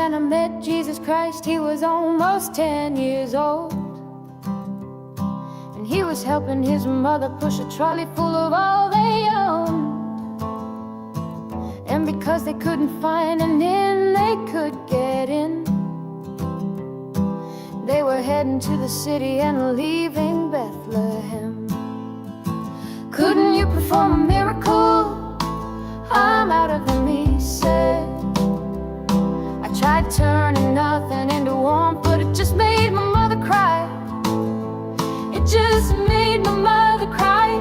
when I met Jesus Christ, he was almost 10 years old. And he was helping his mother push a trolley full of all they owned. And because they couldn't find an inn they could get in, they were heading to the city and leaving Bethlehem. Couldn't you perform a miracle? I'm out of them, he said. I tried turning nothing into warmth, but it just made my mother cry. It just made my mother cry.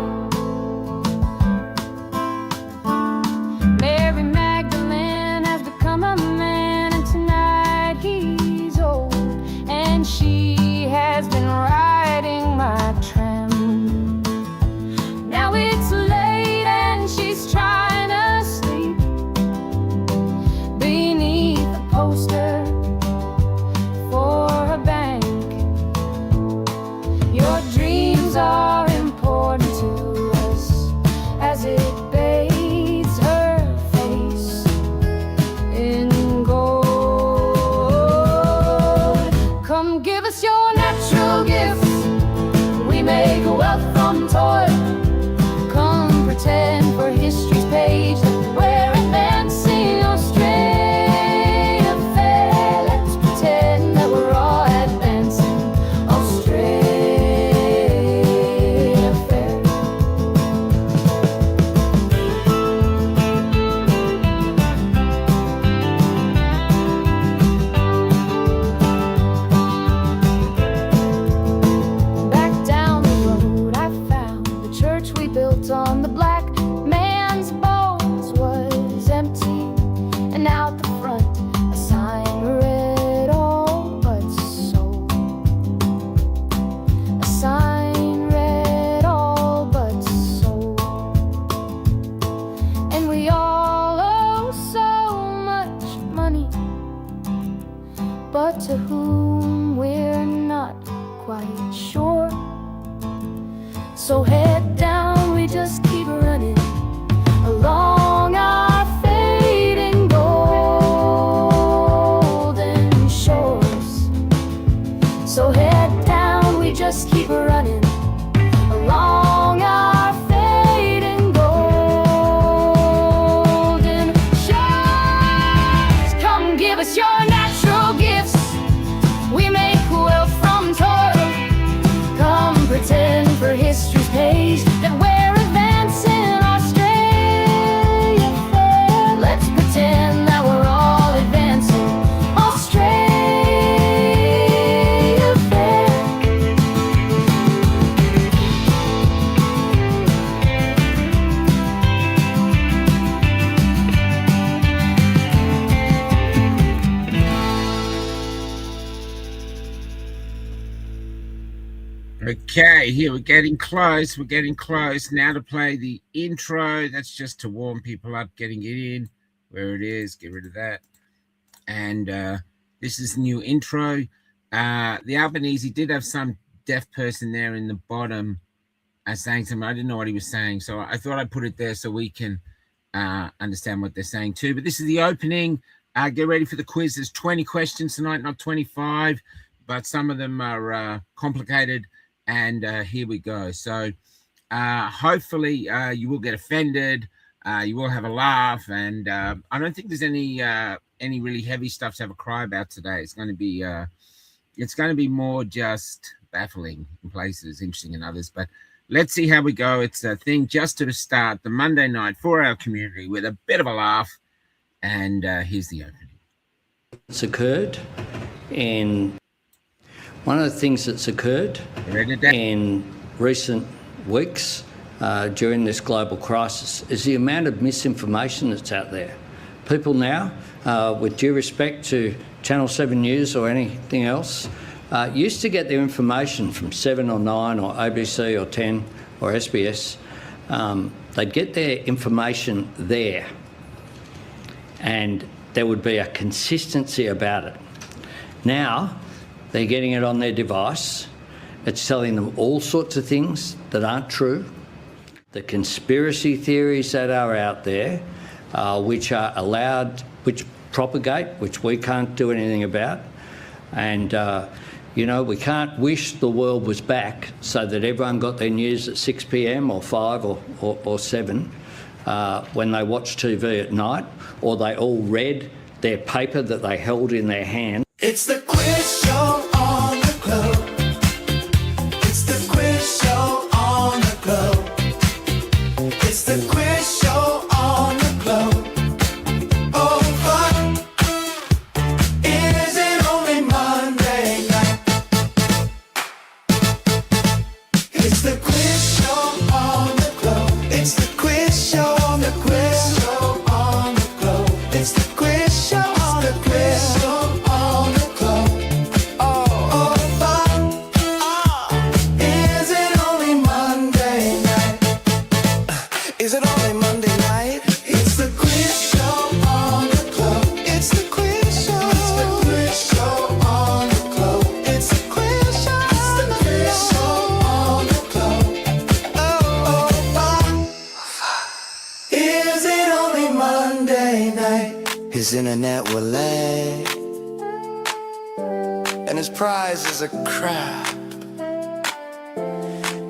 Mary Magdalene has become a man, and tonight he's old, and she has been riding my tram. Now it's late and she's trying to sleep beneath a poster for a bank. Your dreams are important to us as it bathes her face in gold. Come give us your natural gifts, we make wealth from toil. Come pretend for history's page that we're advancing Australia fair. Let's pretend that we're all advancing Australia fair. Back down the road I found the church we built on the black man's bones was empty, and out the front a sign read all but sold. A sign read all but sold. And we all owe so much money, but to whom we're not quite sure. So head down, we just keep running along our fading golden shores. So head down, we just keep running along our fading golden shores. Come give us your natural gifts, we make wealth from toil. Come pretend for history's page that we're advancing Australia fair. Let's pretend that we're all advancing Australia fair. Okay, here we're getting close. We're getting close now to play the intro. That's just to warm people up, getting it in where it is. Get rid of that. And this is the new intro. The Albanese did have some deaf person there in the bottom saying something. I didn't know what he was saying, so I thought I'd put it there so we can understand what they're saying too. But this is the opening. Get ready for the quiz. There's 20 questions tonight, not 25, but some of them are complicated. And here we go. So hopefully you will get offended. You will have a laugh. And I don't think there's any really heavy stuff to have a cry about today. It's going to be more just baffling in places, interesting in others. But let's see how we go. It's a thing just to start the Monday night for our community with a bit of a laugh. And here's the opening. It's occurred in... One of the things that's occurred in recent weeks during this global crisis is the amount of misinformation that's out there. People now, with due respect to Channel 7 News or anything else, used to get their information from 7 or 9 or ABC or 10 or SBS. They'd get their information there and there would be a consistency about it. Now, they're getting it on their device. It's telling them all sorts of things that aren't true. The conspiracy theories that are out there, which are allowed, which propagate, which we can't do anything about. And, we can't wish the world was back so that everyone got their news at 6 p.m. or 5 or 7 when they watch TV at night, or they all read their paper that they held in their hand. It's the quiz show on the globe. It's the quiz show on the globe. It's the quiz show on the globe. Oh, but is it only Monday night? It's the quiz show on the globe. It's the quiz show on the quiz show on the globe. It's the quiz show on the quiz show. His internet will lag, and his prize is a crap.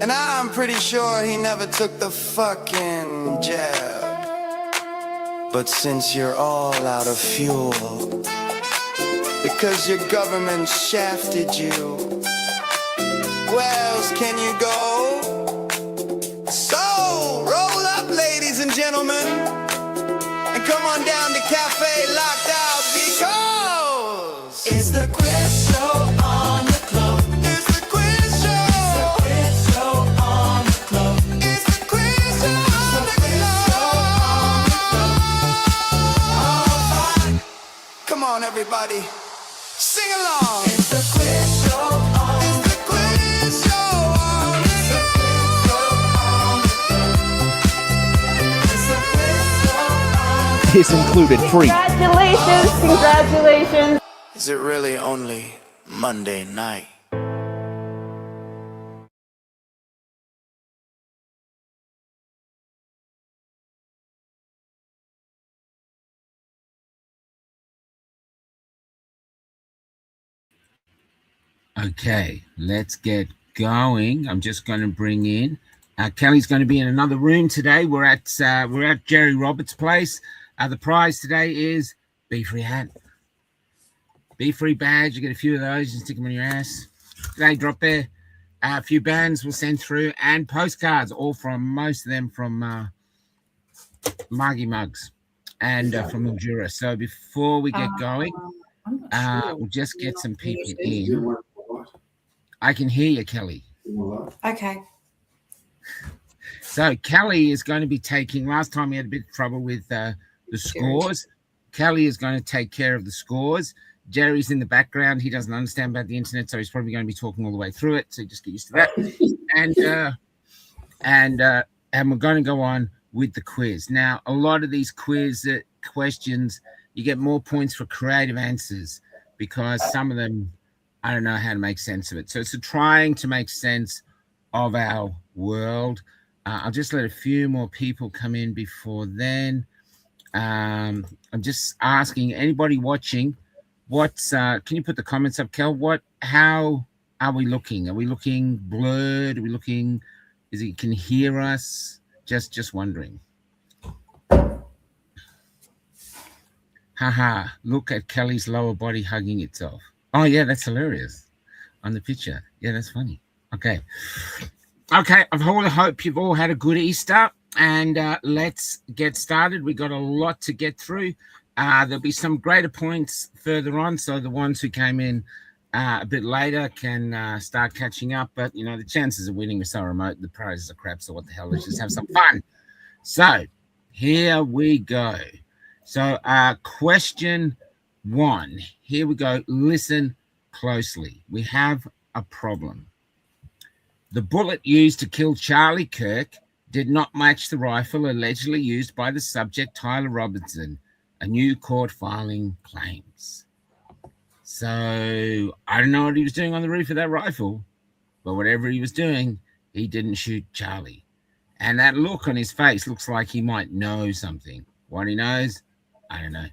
And I'm pretty sure he never took the fucking jab. But since you're all out of fuel, because your government shafted you, where else can you go? So, roll up, ladies and gentlemen, and come on down to Cafe Locked Out, because it's the quiz show on the globe. It's the quiz show. It's the quiz show on the globe. It's the quiz show on the globe. Come on, everybody, sing along. It's the quiz show on. It's the quiz show on. It's the quiz show on the globe. It's the quiz show on. Is included free. Congratulations, congratulations. Is it really only Monday night? Okay, let's get going. I'm just going to bring in Kelly's going to be in another room today. We're at Jerry Roberts' place. The prize today is Be Free hat. Be Free badge. You get a few of those and stick them on your ass. They drop there. A few bands we'll send through, and postcards, all from most of them from Margie Mugs and from Mildura. So before we get going, we'll just get some people in. I can hear you, Kelly. Okay. So Kelly is going to be taking. Last time we had a bit of trouble with the scores. Kelly is going to take care of the scores. Jerry's in the background. He doesn't understand about the internet, so he's probably going to be talking all the way through it. So just get used to that. And we're going to go on with the quiz. Now, a lot of these quiz questions, you get more points for creative answers because some of them, I don't know how to make sense of it. So it's trying to make sense of our world. I'll just let a few more people come in before then. I'm just asking anybody watching, can you put the comments up, Kel? How are we looking? Are we looking blurred? Are we looking, can you hear us? Just wondering. Haha, look at Kelly's lower body hugging itself. Oh yeah, that's hilarious on the picture. Yeah, that's funny. Okay, I hope you've all had a good Easter, and let's get started. We got a lot to get through. There'll be some greater points further on, so the ones who came in a bit later can start catching up. But the chances of winning are so remote. The prizes are crap. So what the hell? Let's just have some fun. So here we go. So question 1. Here we go. Listen closely. We have a problem. The bullet used to kill Charlie Kirk did not match the rifle allegedly used by the subject, Tyler Robinson, a new court filing claims. So I don't know what he was doing on the roof of that rifle, but whatever he was doing, he didn't shoot Charlie. And that look on his face looks like he might know something. What he knows, I don't know.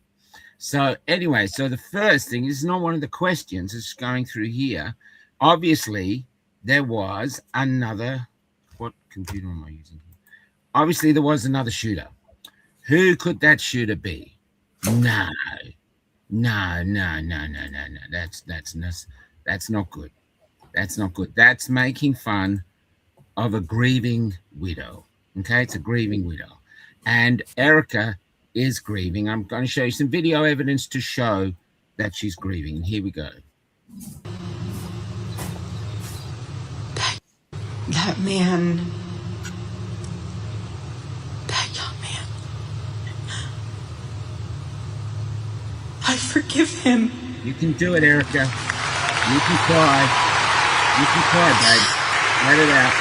So anyway, so the first thing is not one of the questions. It's going through here. Obviously, there was another. What computer am I using? Obviously, there was another shooter. Who could that shooter be? No. That's not good. That's not good. That's making fun of a grieving widow. Okay, it's a grieving widow. And Erica is grieving. I'm going to show you some video evidence to show that she's grieving. And here we go. That man, that young man, I forgive him. You can do it, Erica. You can cry. You can cry, babe. Let it out.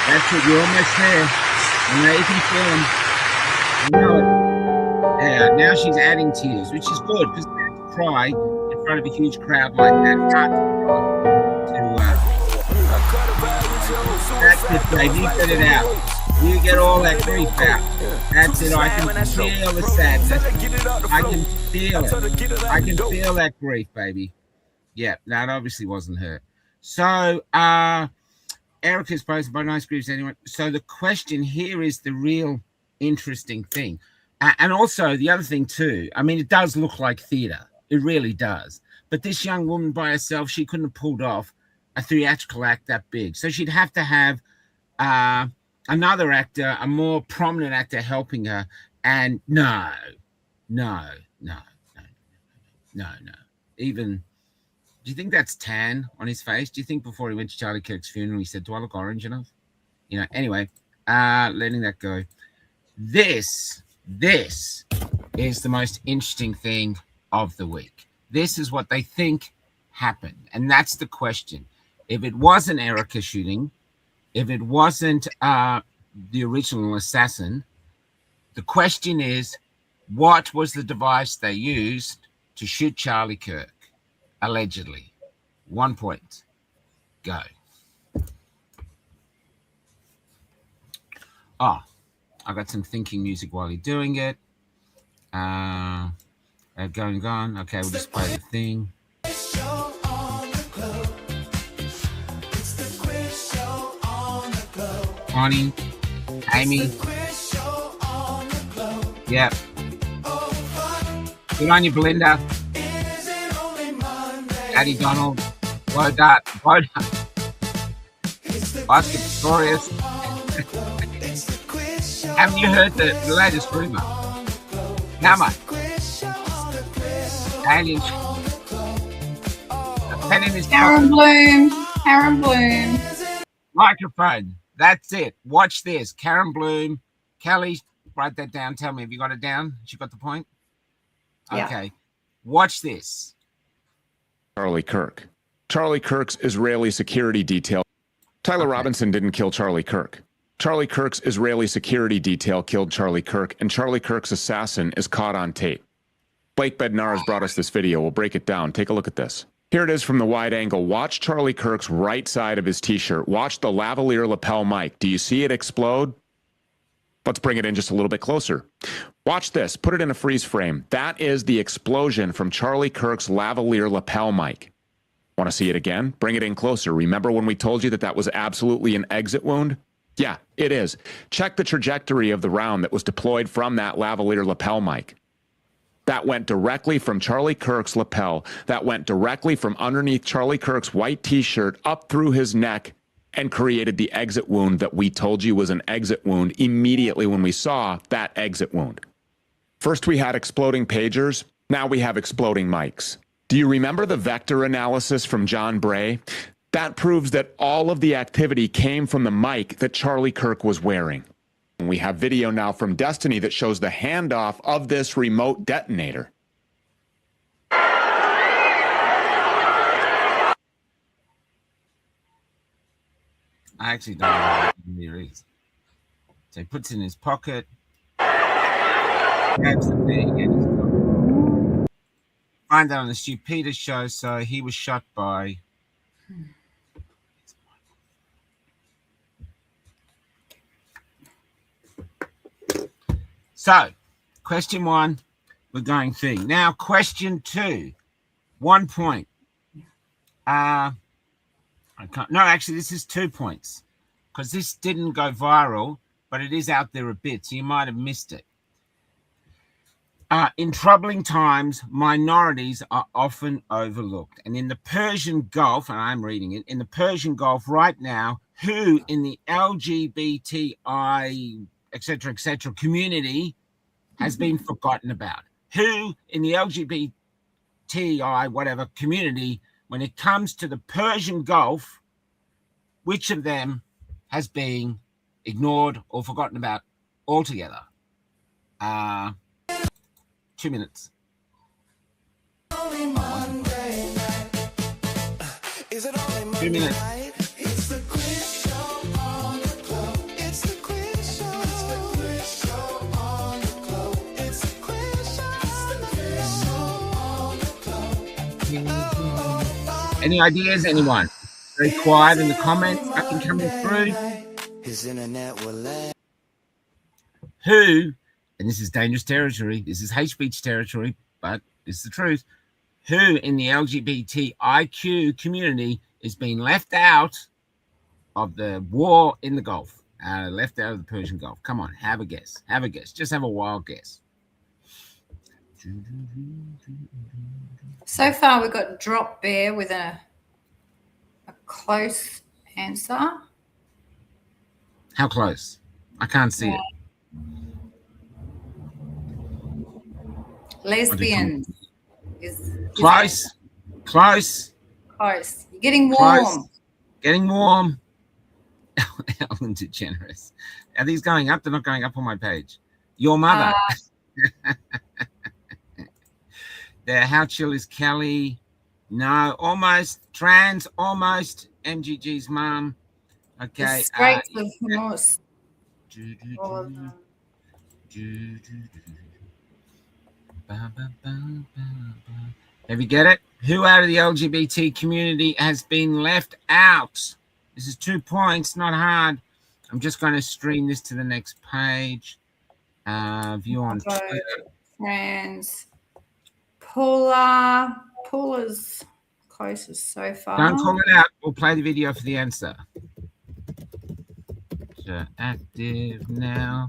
That's it. You're almost there. And now you can feel them. You know it. Yeah, now she's adding tears, which is good because to cry in front of a huge crowd like that. That's it, babe. You get it out. You get all that grief out. That's it. I can feel the sadness. I can feel it. I can feel that grief, baby. Yeah, that obviously wasn't her. So, Erica's posted by Nice Grooves anyway. So the question here is the real interesting thing. And also the other thing too, I mean, it does look like theater. It really does. But this young woman by herself, she couldn't have pulled off a theatrical act that big. So she'd have to have another actor, a more prominent actor helping her. And no. Even, do you think that's tan on his face? Do you think before he went to Charlie Kirk's funeral, he said, do I look orange enough? You know, anyway, letting that go. This is the most interesting thing of the week. This is what they think happened. And that's the question. If it wasn't Erica shooting, if it wasn't the original assassin, the question is, what was the device they used to shoot Charlie Kirk? Allegedly. 1 point. Go. Oh, I got some thinking music while you're doing it. Going on. Okay, we'll just play the thing. Connie, Amy. Yep. Good on you, Belinda. Daddy Donald. Well done. Oscar Pistorius. Haven't you heard the latest rumor? Come on. Alien. A pen in his Aaron Bloom. Aaron Bloom. Microphone. That's it. Watch this. Karen Bloom. Kelly, write that down. Tell me, have you got it down? She got the point? Yeah. Okay. Watch this. Charlie Kirk. Charlie Kirk's Israeli security detail. Tyler Robinson didn't kill Charlie Kirk. Charlie Kirk's Israeli security detail killed Charlie Kirk, and Charlie Kirk's assassin is caught on tape. Blake Bednar has brought us this video. We'll break it down. Take a look at this. Here it is from the wide angle. Watch Charlie Kirk's right side of his t-shirt. Watch the lavalier lapel mic. Do you see it explode? Let's bring it in just a little bit closer. Watch this. Put it in a freeze frame. That is the explosion from Charlie Kirk's lavalier lapel mic. Want to see it again? Bring it in closer. Remember when we told you that that was absolutely an exit wound? Yeah, it is. Check the trajectory of the round that was deployed from that lavalier lapel mic. That went directly from Charlie Kirk's lapel. That went directly from underneath Charlie Kirk's white t-shirt up through his neck and created the exit wound that we told you was an exit wound immediately when we saw that exit wound. First we had exploding pagers. Now we have exploding mics. Do you remember the vector analysis from John Bray? That proves that all of the activity came from the mic that Charlie Kirk was wearing. And we have video now from Destiny that shows the handoff of this remote detonator. I actually don't know what there is. So he puts it in his pocket, grabs the thing, and he's gone. Find that on the Stu Peters show. So he was shot by. So, question one, we're going through. Now, question 2, 1 point. I can't. No, actually, this is 2 points because this didn't go viral, but it is out there a bit, so you might have missed it. In troubling times, minorities are often overlooked. And in the Persian Gulf, and I'm reading it, in the Persian Gulf right now, who in the LGBTI, etc., community has been forgotten about? Who in the LGBTI, whatever, community, when it comes to the Persian Gulf, which of them has been ignored or forgotten about altogether? 2 minutes. Is it only 2 minutes. night? It's the quiz show on the globe. It's the quiz show. It's the quiz show on the globe. It's the quiz show. It's the quiz show on the globe. Any ideas, anyone? Very quiet in the comments. Nothing coming through. His internet will lag. Who, and this is dangerous territory, this is hate speech territory, but it's the truth. Who in the LGBTIQ community is being left out of the war in the Gulf? Left out of the Persian Gulf. Come on, have a guess. Have a guess. Just have a wild guess. So far, we've got Drop Bear with a close answer. How close? I can't see it. Lesbians is Close. Close. close. You're getting Close. warm. Getting warm. Ellen DeGeneres. Are these going up? They're not going up on my page. Your mother. There. How chill is Kelly? No, almost. Trans, almost. MGG's mum. Okay. The Straits of Hormuz. All of them. Have you get it? Who out of the LGBT community has been left out? This is 2 points, not hard. I'm just going to stream this to the next page. View on Twitter. Trans. Paula's closest so far. Don't call it out. We'll play the video for the answer. So active now.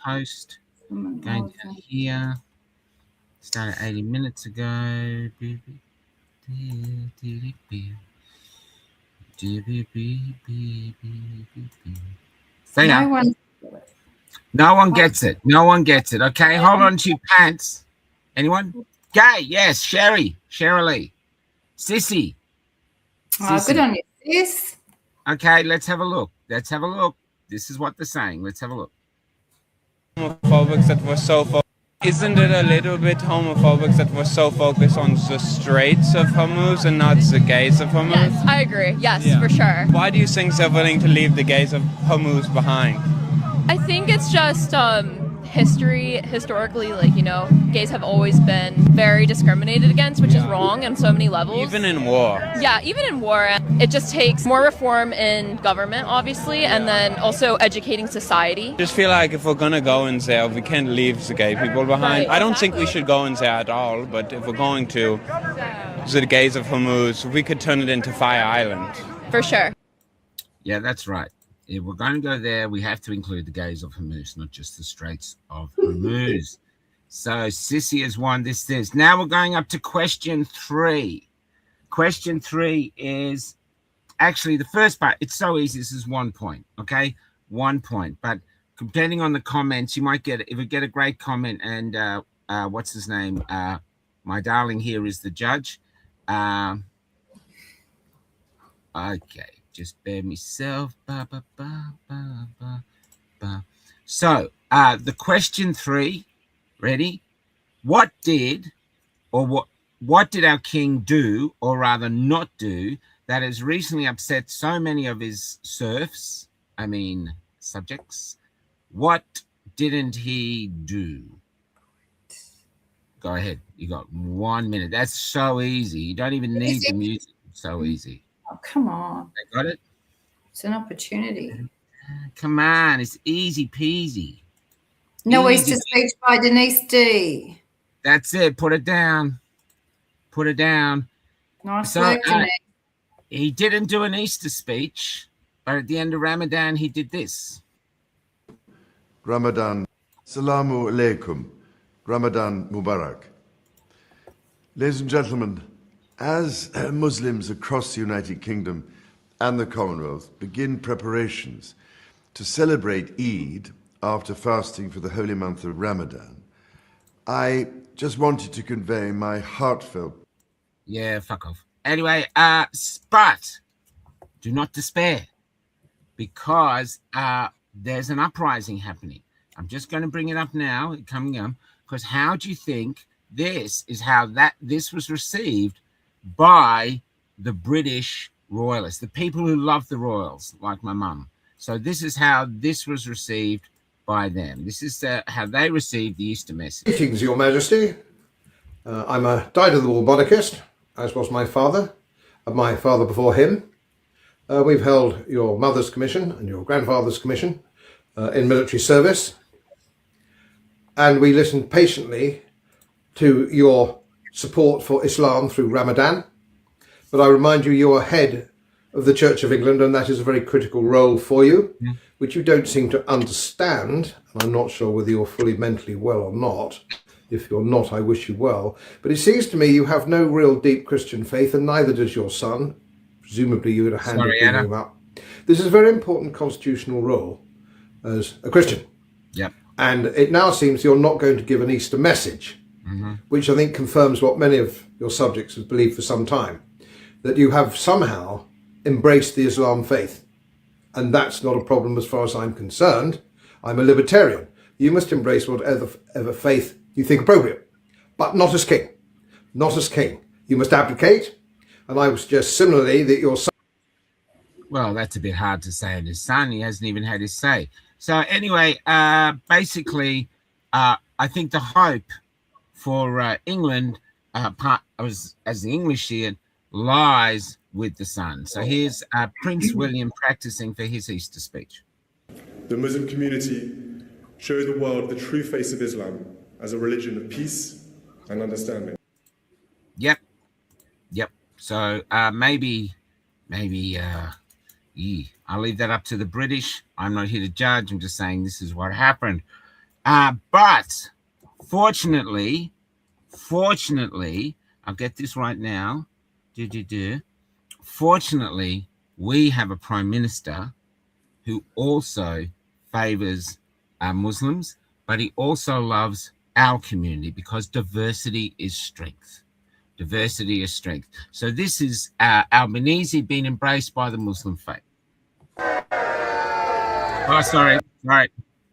Post. Going down here. Started 80 minutes ago. Say no one gets it. No one gets it. Okay, hold on to your pants. Anyone? Gay, yes. Sherry Lee. Sissy. Oh, good on you, sis. Okay, let's have a look. Let's have a look. This is what they're saying. Let's have a look. Homophobics that were so isn't it a little bit homophobic that we're so focused on the Straits of Hormuz and not the gays of Hormuz? Yes, I agree. Yes, for sure. Why do you think they're willing to leave the gays of Hormuz behind? I think it's just historically, like, you know, gays have always been very discriminated against, which is wrong on so many levels. Even in war. Yeah, even in war. It just takes more reform in government, obviously, and then also educating society. I just feel like if we're going to go in there, we can't leave the gay people behind. Right. I don't think we should go in there at all, but if we're going to, the gays of Hormuz, we could turn it into Fire Island. For sure. Yeah, that's right. If we're going to go there, we have to include the gays of Hormuz, not just the Straits of Hormuz. So Sissy has won this. Now we're going up to question 3. Question 3 is actually the first part. It's so easy. This is 1 point. Okay, 1 point. But depending on the comments, you might get, if you get a great comment and what's his name? My darling here is the judge. Okay. Just bear myself. So, the question 3, ready? What did our king do, or rather not do, that has recently upset so many of his subjects? What didn't he do? Go ahead. You got 1 minute. That's so easy. You don't even need the music. It's so easy. Oh, come on. I got it? It's an opportunity. Come on. It's easy peasy. No Easter speech by Denise D. That's it. Put it down. Put it down. Nice work, Denise. He didn't do an Easter speech, but at the end of Ramadan, he did this. Ramadan. Salamu alaikum. Ramadan Mubarak. Ladies and gentlemen, as Muslims across the United Kingdom and the Commonwealth begin preparations to celebrate Eid after fasting for the holy month of Ramadan, I just wanted to convey my heartfelt... Yeah, fuck off. Anyway, but do not despair, because there's an uprising happening. I'm just going to bring it up now, coming up, because how do you think this was received by the British royalists, the people who love the royals, like my mum? So this is how this was received by them. This is how they received the Easter message. Greetings, Your Majesty. I'm a dyed-of-the-wool monarchist, as was my father, and my father before him. We've held your mother's commission and your grandfather's commission in military service, and we listened patiently to your support for Islam through Ramadan. But I remind you, you are head of the Church of England, and that is a very critical role for you, which you don't seem to understand. And I'm not sure whether you're fully mentally well or not. If you're not, I wish you well. But it seems to me you have no real deep Christian faith, and neither does your son. Presumably you had a hand in bringing him up. This is a very important constitutional role as a Christian. Yep. And it now seems you're not going to give an Easter message, which I think confirms what many of your subjects have believed for some time, that you have somehow embraced the Islam faith. And that's not a problem as far as I'm concerned. I'm a libertarian. You must embrace whatever faith you think appropriate, but not as king. Not as king. You must abdicate. And I would suggest similarly that your son... Well, that's a bit hard to say on his son. He hasn't even had his say. So anyway, basically, I think the hope for England, as the English see it, lies with the son. So here's Prince William practicing for his Easter speech. The Muslim community show the world the true face of Islam as a religion of peace and understanding. Yep. So maybe I'll leave that up to the British. I'm not here to judge. I'm just saying this is what happened. But fortunately, I'll get this right now. Fortunately, we have a prime minister who also favors Muslims, but he also loves our community, because diversity is strength. Diversity is strength. So this is Albanese being embraced by the Muslim faith. Oh, sorry.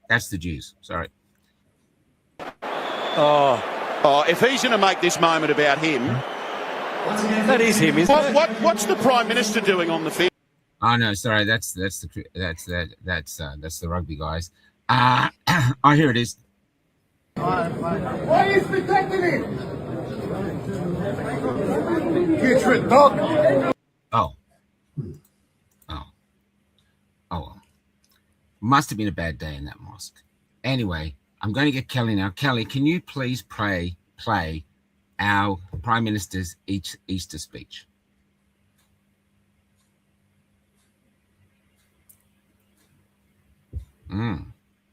That's the Jews. Sorry. Oh, if he's going to make this moment about him, that is him, isn't it? What's the Prime Minister doing on the field? Oh no, sorry, that's the rugby guys. Oh, here it is. Why is protecting him? Get rid dog. Oh, well. Must have been a bad day in that mosque. Anyway, I'm going to get Kelly now. Kelly, can you please play our Prime Minister's Easter speech?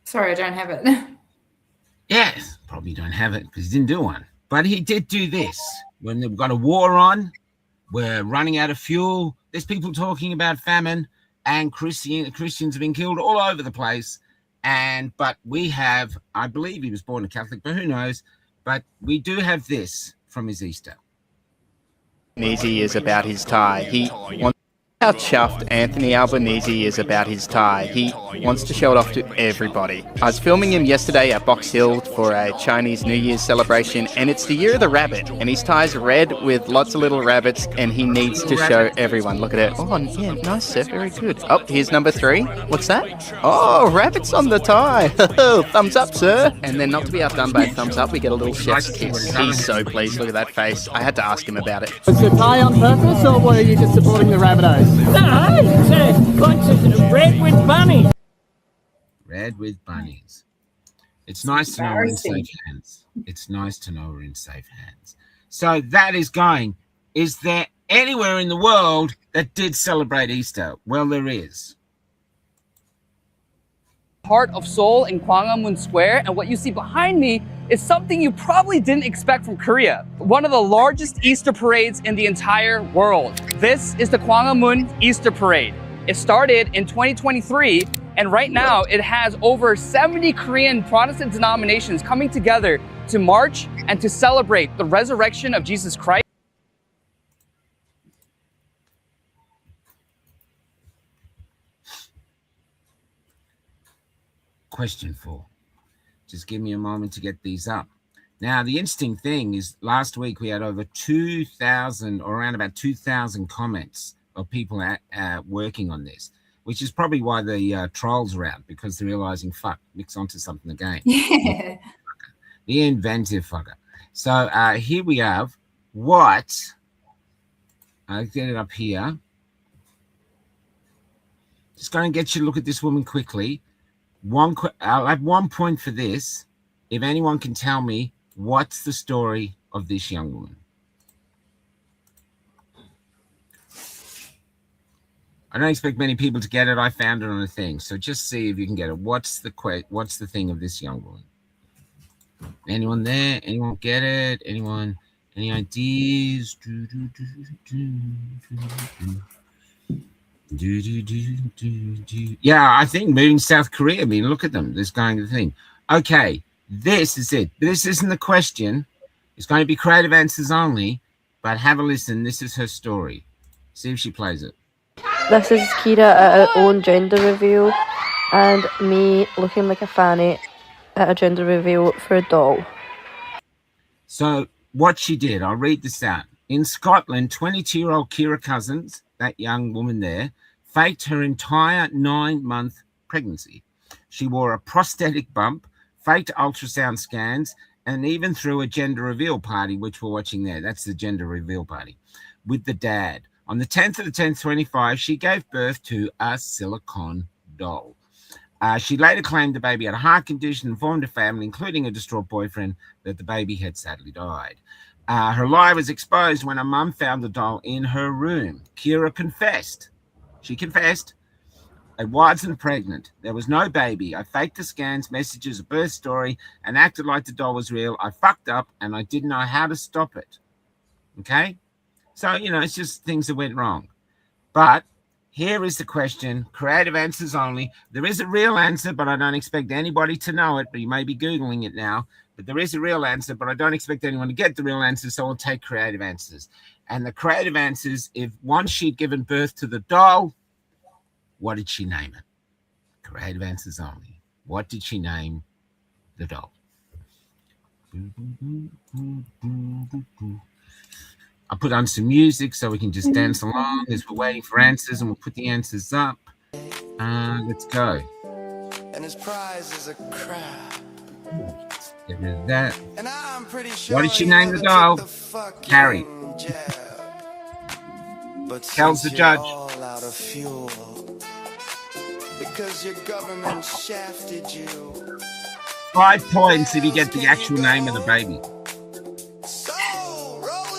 Sorry, I don't have it. Yes, probably don't have it because he didn't do one. But he did do this. When they've got a war on, we're running out of fuel. There's people talking about famine, and Christians have been killed all over the place. But we have, I believe he was born a Catholic, but who knows? But we do have this from his Easter. Albanese is about his tie. He wants how chuffed Anthony Albanese is about his tie. He wants to show it off to everybody. I was filming him yesterday at Box Hill for a Chinese New Year's celebration, and it's the year of the rabbit, and his tie's red with lots of little rabbits, and he needs to show everyone. Look at it. Oh, yeah, nice, sir. Very good. Oh, here's number 3. What's that? Oh, rabbits on the tie. Thumbs up, sir. And then, not to be outdone by a thumbs up, we get a little chef's kiss. He's so pleased. Look at that face. I had to ask him about it. Was the tie on purpose, or were you just supporting the Rabbitohs? No, it's a bunch of red with bunnies. Red with bunnies. It's nice to know we're in safe hands. It's nice to know we're in safe hands. So that is going. Is there anywhere in the world that did celebrate Easter? Well, there is. Heart of Seoul in Gwanghwamun Square, and what you see behind me is something you probably didn't expect from Korea. One of the largest Easter parades in the entire world. This is the Gwanghwamun Easter Parade. It started in 2023, and right now it has over 70 Korean Protestant denominations coming together to march and to celebrate the resurrection of Jesus Christ. Question 4. Just give me a moment to get these up. Now, the interesting thing is last week we had over 2,000 or around about 2,000 comments of people working on this, which is probably why the trolls are out, because they're realizing, fuck, Mick's onto something again. Yeah. The inventive fucker. So here we have what, I'll get it up here. Just going to get you to look at this woman quickly. I'll have 1 point for this. If anyone can tell me what's the story of this young woman. I don't expect many people to get it. I found it on a thing. So just see if you can get it. What's the thing of this young woman? Anyone there? Anyone get it? Anyone? Any ideas? Yeah, I think moving South Korea. I mean, look at them. This kind of thing. Okay, this is it. This isn't the question. It's going to be creative answers only, but have a listen. This is her story. See if she plays it. This is Kira at her own gender reveal, and me looking like a fanny at a gender reveal for a doll. So what she did, I'll read this out. In Scotland, 22-year-old Kira Cousins, that young woman there, faked her entire 9-month pregnancy. She wore a prosthetic bump, faked ultrasound scans, and even threw a gender reveal party, which we're watching there. That's the gender reveal party, with the dad. On the 10th of the 10th, 25, she gave birth to a silicone doll. She later claimed the baby had a heart condition and informed her family, including a distraught boyfriend, that the baby had sadly died. Her lie was exposed when her mum found the doll in her room. Kira confessed. She confessed. I wasn't pregnant. There was no baby. I faked the scans, messages, a birth story, and acted like the doll was real. I fucked up, and I didn't know how to stop it. Okay? So, it's just things that went wrong. But here is the question. Creative answers only. There is a real answer, but I don't expect anybody to know it. But you may be Googling it now. But there is a real answer, but I don't expect anyone to get the real answer, so I'll take creative answers. And the creative answers, if once she'd given birth to the doll, what did she name it? Creative answers only. What did she name the doll? I'll put on some music so we can just dance along as we're waiting for answers, and we'll put the answers up. Let's go. And his prize is a crab. Get rid of that. And I'm pretty sure what did she name the doll? Carrie. Tells the judge. All out of fuel because your government shafted you. 5 points if you get the actual name of the baby.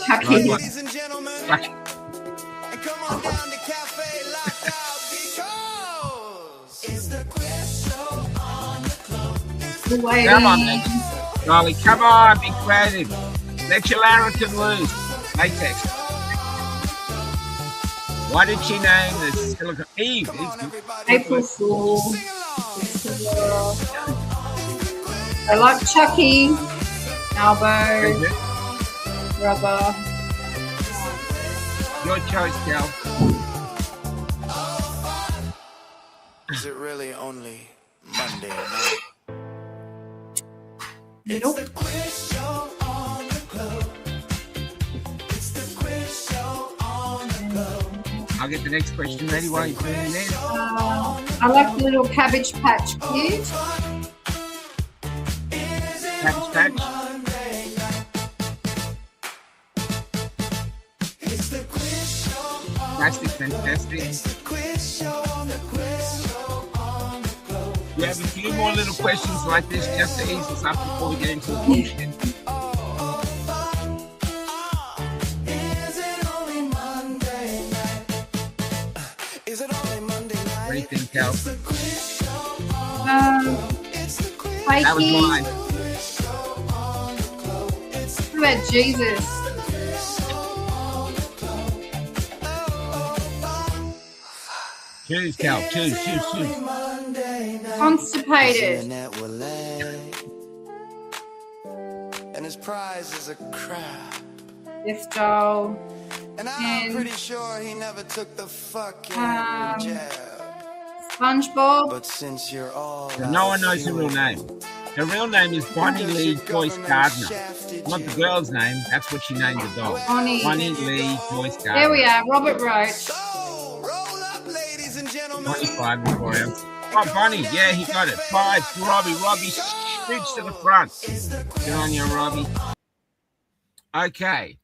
Chucky. Ladies and gentlemen, and come on down to Cafe Lockout because it's the quiz show on the club. Come on, then. Charlie, come on, be creative. Let your larrikin loose. Latex. What did she name the silicone? Eve. April Fool. I like Chucky. Elbow. Rubber. Your choice, Cal. Is it really only Monday night? Nope. It's the quiz show on the club. It's the quiz show on the club. I'll get the next question ready while you're doing this. I like the little Cabbage Patch Kid. Cabbage Patch. Fantastic, fantastic. It's the quiz show on the quiz show on the globe. We have a few more little questions like this just to ease us up before we get into the bullshit. What do you think, Cal? That was mine. What about Jesus? Choose, Cal. Choose. Constipated. And his prize is a crab. Death Doll. And I'm pretty sure he never took the fucking jab. SpongeBob. But since you're all no one knows her real name. Her real name is Bonnie Lee Joyce Gardner. Not the girl's name. That's what she named the dog. Bonnie Lee Joyce Gardner. There we are. Robert Roach. 25 before him. Oh, Bonnie. Yeah, he got it. 5 to Robbie. Robbie scoots to the front. Good on you, Robbie. Okay.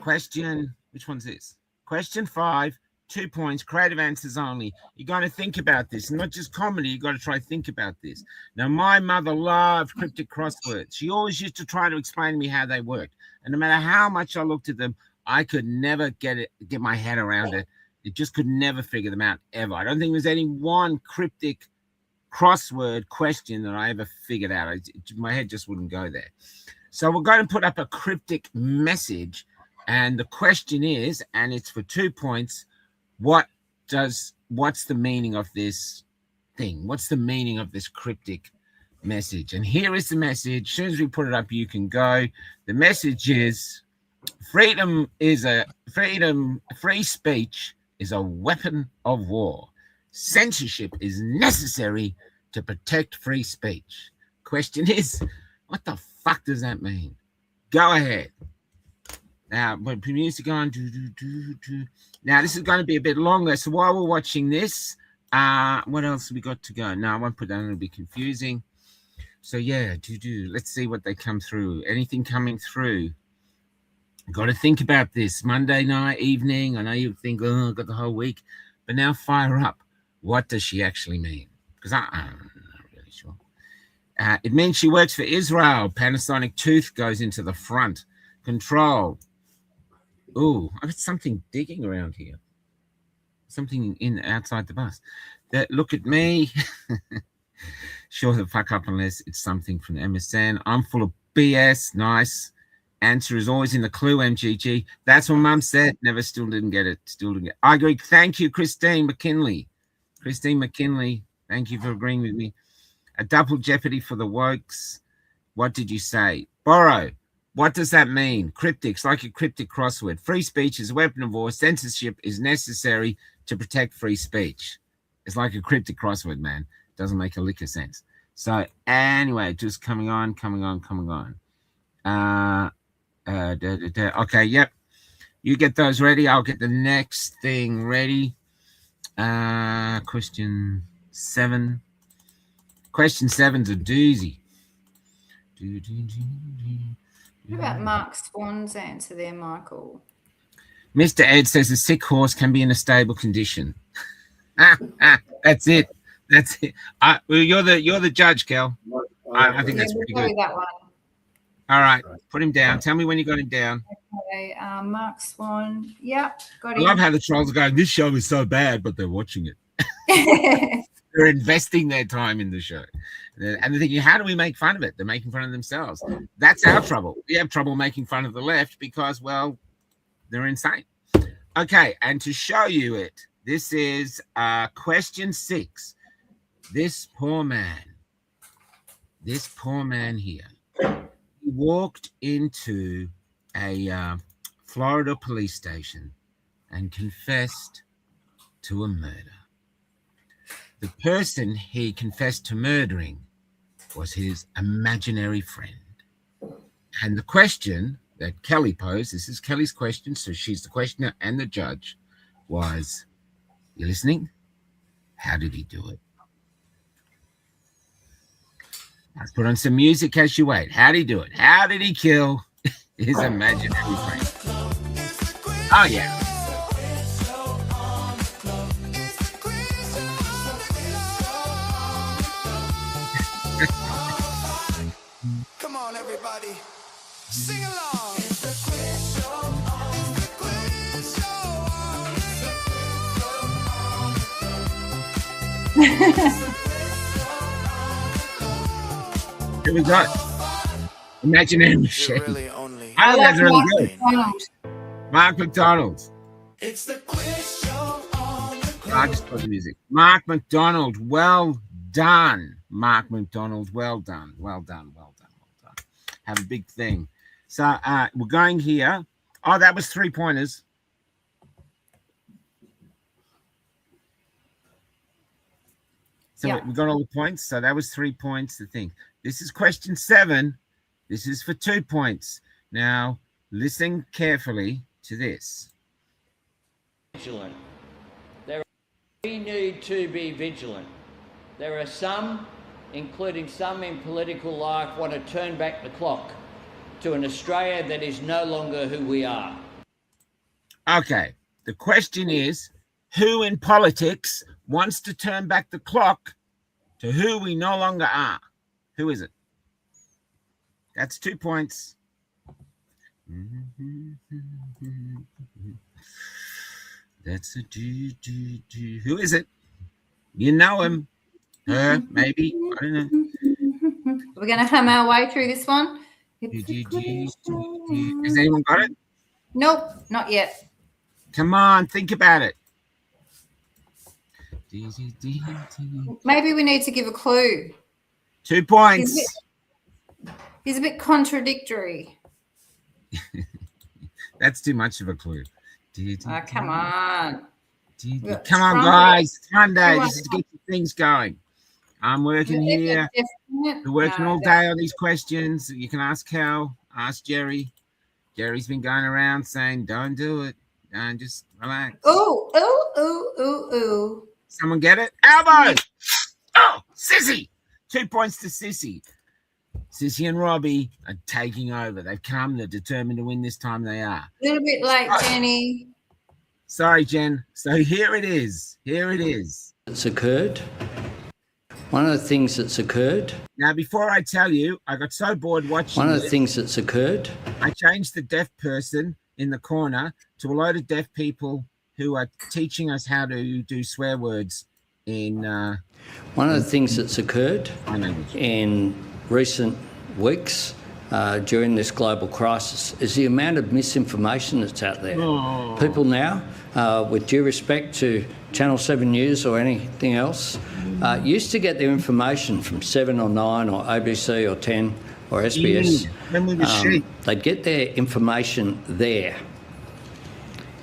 Question. Which one's this? Question 5. 2 points. Creative answers only. You got to think about this. Not just comedy. You got to try to think about this. Now, my mother loved cryptic crosswords. She always used to try to explain to me how they worked. And no matter how much I looked at them, I could never get my head around it. It just could never figure them out ever. I don't think there's any one cryptic crossword question that I ever figured out. My head just wouldn't go there. So we're going to put up a cryptic message. And the question is, and it's for 2 points, what's the meaning of this thing? What's the meaning of this cryptic message? And here is the message. As soon as we put it up, you can go. The message is free speech is a weapon of war. Censorship is necessary to protect free speech. Question is, what the fuck does that mean? Go ahead. Now, put music on. Now, this is going to be a bit longer. So while we're watching this, what else have we got to go? No, I won't put that. It'll be confusing. So yeah, let's see what they come through. Anything coming through? Got to think about this. Monday night, evening. I know you think, oh, I've got the whole week. But now fire up. What does she actually mean? Because I'm not really sure. It means she works for Israel. Panasonic tooth goes into the front. Control. Ooh, I've got something digging around here. Something outside the bus. Look at me. Sure the fuck up unless it's something from the MSN. I'm full of BS. Nice. Answer is always in the clue, MGG. That's what Mum said. Still didn't get it. I agree. Thank you, Christine McKinley. Thank you for agreeing with me. A double jeopardy for the wokes. What did you say? Borrow. What does that mean? Cryptics, like a cryptic crossword. Free speech is a weapon of war. Censorship is necessary to protect free speech. It's like a cryptic crossword, man. Doesn't make a lick of sense. So anyway, just coming on. Okay, yep. You get those ready. I'll get the next thing ready. Question 7. Question 7's a doozy. What about Mark Swan's answer there, Michael? Mr. Ed says a sick horse can be in a stable condition. That's it. Well, you're the judge, Kel. I think that's pretty good. That one. All right, put him down. Tell me when you got him down. Okay, Mark Swan. Yep, got I him. love how the trolls are going, this show is so bad, but they're watching it. They're investing their time in the show. And they're thinking, how do we make fun of it? They're making fun of themselves. That's our trouble. We have trouble making fun of the left because, well, they're insane. Okay, and to show you it, this is question 6. This poor man here, he walked into a Florida police station and confessed to a murder. The person he confessed to murdering was his imaginary friend. And the question that Kelly posed, this is Kelly's question, so she's the questioner and the judge, was, you listening? How did he do it? Let's put on some music as you wait. How did he do it? How did he kill his imaginary friend? Oh, yeah. on, everybody. Sing along. It's the quiz show on the quiz show Here we go. Imaginary machine. really only. I think that's really good. McDonald. Mark McDonald. It's the quiz show on the quiz. I just put the music. Mark McDonald, well done. Mark McDonald, well done. Well done. Well done. Well done. Have a big thing. So we're going here. Oh, that was 3 pointers. So Yeah. we got all the points. So that was 3 points. The thing. This is question 7. This is for 2 points. Now, listen carefully to this. Vigilant. We need to be vigilant. There are some, including some in political life, want to turn back the clock to an Australia that is no longer who we are. Okay. The question is, who in politics wants to turn back the clock to who we no longer are? Who is it? That's 2 points. That's a do. Who is it? You know him. Her, maybe. I don't know. We're going to hammer our way through this one. Has anyone got it? Nope, not yet. Come on, think about it. Maybe we need to give a clue. 2 points. He's a bit contradictory. That's too much of a clue. Oh, come on. Come on, guys. It's Monday. This is to get things going. I'm working here. We're working all day on these questions. You can ask Cal, ask Jerry. Jerry's been going around saying, don't do it. Don't just relax. Ooh, ooh, ooh, ooh, ooh. Someone get it? Elbow! Oh, Sissy! 2 points to Sissy. Sissy and Robbie are taking over. They've come. They're determined to win this time. They are. A little bit late, Jenny. Sorry, Jen. So here it is. Here it is. It's occurred. One of the things that's occurred. Now, before I tell you, I got so bored watching One of the this, things that's occurred. I changed the deaf person in the corner to a load of deaf people who are teaching us how to do swear words in. One of the things that's occurred in recent weeks during this global crisis is the amount of misinformation that's out there. Oh. People now, with due respect to Channel 7 News or anything else, used to get their information from 7 or 9 or ABC or 10 or SBS. They'd get their information there.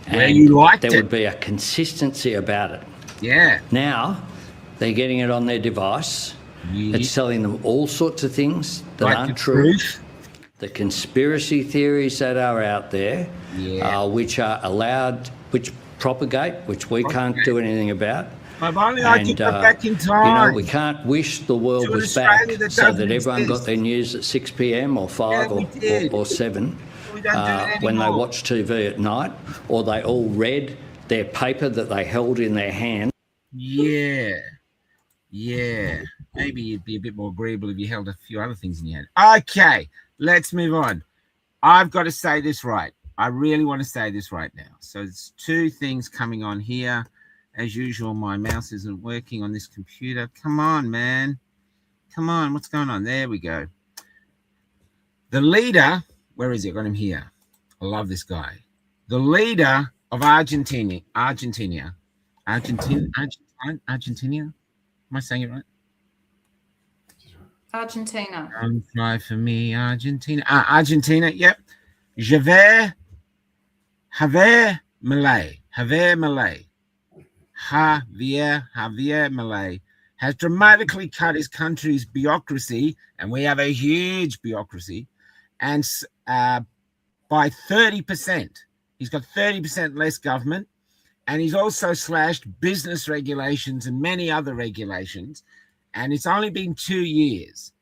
And you liked there it. would be a consistency about it. Yeah. Now, they're getting it on their device. It's telling them all sorts of things that Like aren't the true. truth. The conspiracy theories that are out there, which are allowed, which propagate, which we can't do anything about. If only I could go back in time. You know, we can't wish the world To an was back Australia that so doesn't that everyone exist. got their news at 6 p.m. or 5 or 7 We don't do it when they anymore. watch TV at night, or they all read their paper that they held in their hand. Yeah. Yeah. Maybe you'd be a bit more agreeable if you held a few other things in your hand. Okay, let's move on. I've got to say this right. I really want to say this right now. So there's 2 things coming on here. As usual, my mouse isn't working on this computer. Come on, man. Come on. What's going on? There we go. The leader, where is he? I got him here. I love this guy. The leader of Argentina. Am I saying it right? Argentina. Don't fly for me, Argentina. Argentina, yep. Javier Milei has dramatically cut his country's bureaucracy, and we have a huge bureaucracy, and by 30%. He's got 30% less government, and he's also slashed business regulations and many other regulations, and it's only been 2 years.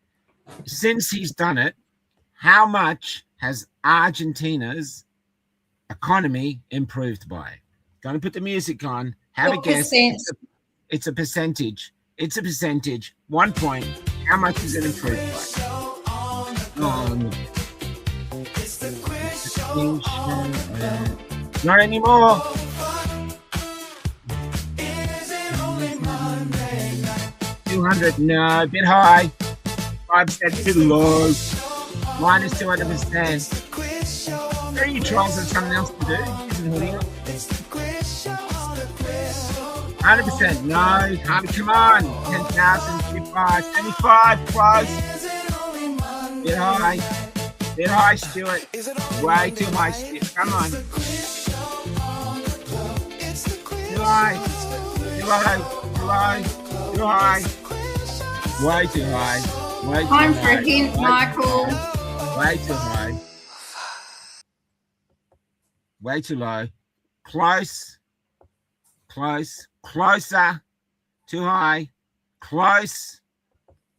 Since he's done it, how much has Argentina's economy improved by? Going to put the music on. Have a guess. It's a percentage. It's a percentage. 1 point. How much is it improved by? Oh, Not anymore. 200, no, a bit high. 5% too low. Minus 200%. Are you trying something else to do? 100%, no, come on. 10,000, 55, 75, close. Bit high, Stuart. Way too high, Stuart. Come on. Too high. Too high. Too high. Way too high. Way too Time high. for a hint, Michael. Way too high. Way too low. Close. Closer. Too high. Close.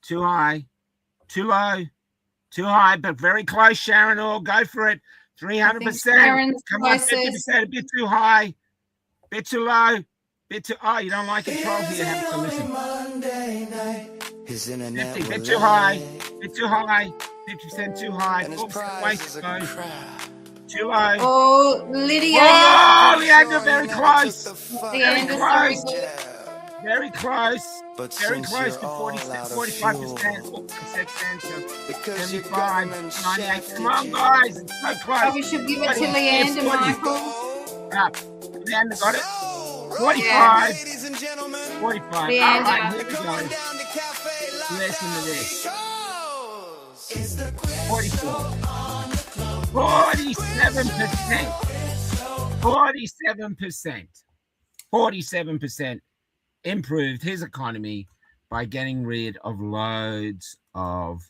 Too high. Too low. Too high, but very close, Sharon. Or go for it. 300%. Come on, 50%. A bit too high. Bit too low. Bit too. Oh, you don't like it, Troll? Here, have to listen. 50, bit too high. Bit too high. 50% too high. 4% way too low. Too low. Oh, Lydia. Oh, Leander, very close. Very close. Very close. Very close to 45%. 75, 98. Come on, guys. It's so close. Oh, we should give it to Leander, Michael. Leander got it. 45. 45. All Leander. right, here we go. Listen to this. 44. 47%. 47% improved his economy by getting rid of loads of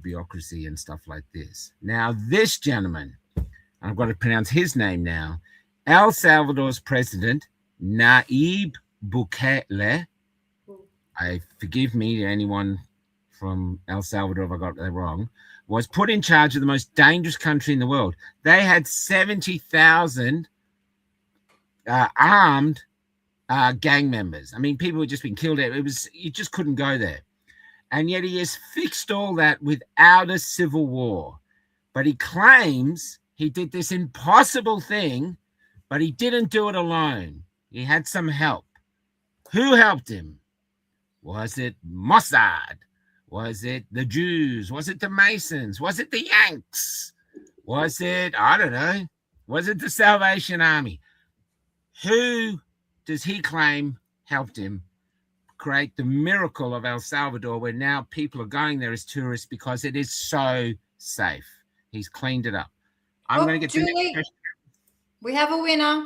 bureaucracy and stuff like this. Now, this gentleman, I've got to pronounce his name now, El Salvador's president, Nayib Bukele. Forgive me to anyone from El Salvador if I got that wrong, was put in charge of the most dangerous country in the world. They had 70,000 armed gang members. I mean, people had just been killed. You just couldn't go there. And yet he has fixed all that without a civil war. But he claims he did this impossible thing, but he didn't do it alone. He had some help. Who helped him? Was it Mossad? Was it the Jews? Was it the Masons? Was it the Yanks? Was it, I don't know, was it the Salvation Army? Who does he claim helped him create the miracle of El Salvador, where now people are going there as tourists because it is so safe? He's cleaned it up. I'm going to get Julie, to the next question. we have a winner.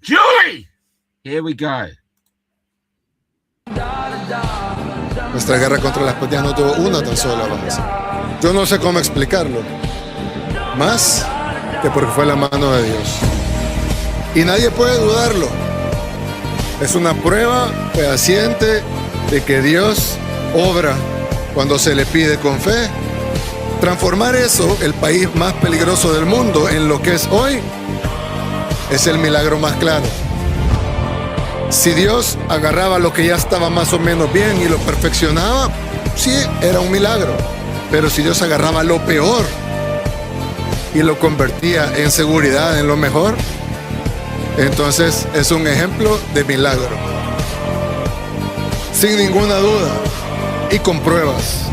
Julie! Here we go. Nuestra guerra contra las pandillas no tuvo una tan sola avance. Yo no sé cómo explicarlo, más que porque fue la mano de Dios. Y nadie puede dudarlo. Es una prueba fehaciente de que Dios obra cuando se le pide con fe. Transformar eso, el país más peligroso del mundo, en lo que es hoy, es el milagro más claro. Si Dios agarraba lo que ya estaba más o menos bien y lo perfeccionaba, sí, era un milagro. Pero si Dios agarraba lo peor y lo convertía en seguridad, en lo mejor, entonces es un ejemplo de milagro. Sin ninguna duda y con pruebas.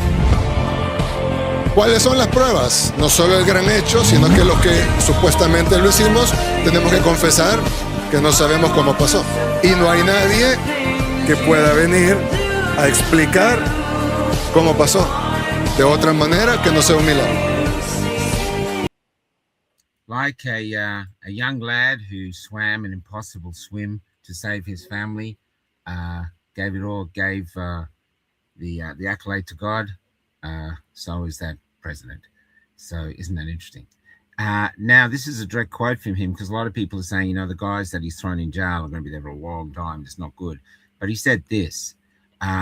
¿Cuáles son las pruebas? No solo el gran hecho, sino que los que supuestamente lo hicimos, tenemos que confesar que no sabemos cómo pasó. Y no hay nadie que pueda venir a explicar cómo pasó de otra manera que no sea un milagro. Like a young lad who swam an impossible swim to save his family, gave it all, gave the accolade to God. So is that president. So isn't that interesting? Now, this is a direct quote from him, because a lot of people are saying, the guys that he's thrown in jail are going to be there for a long time. It's not good. But he said this.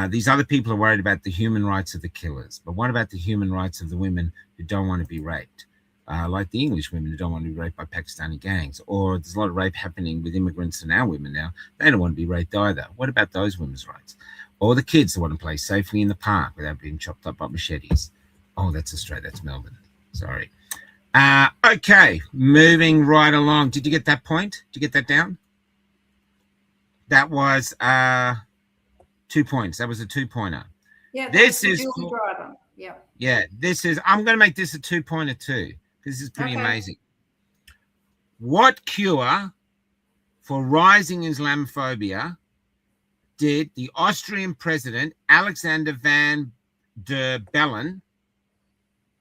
These other people are worried about the human rights of the killers. But what about the human rights of the women who don't want to be raped? Like the English women who don't want to be raped by Pakistani gangs. Or there's a lot of rape happening with immigrants and our women now. They don't want to be raped either. What about those women's rights? Or the kids that want to play safely in the park without being chopped up by machetes? Oh, that's Australia. That's Melbourne. Sorry. Okay, moving right along. Did you get that point? Did you get that down? That was 2 points. That was a 2-pointer. Yeah, this is Yeah. Yeah, this is. I'm going to make this a 2-pointer too. This is pretty amazing. What cure for rising Islamophobia did the Austrian president Alexander van der Bellen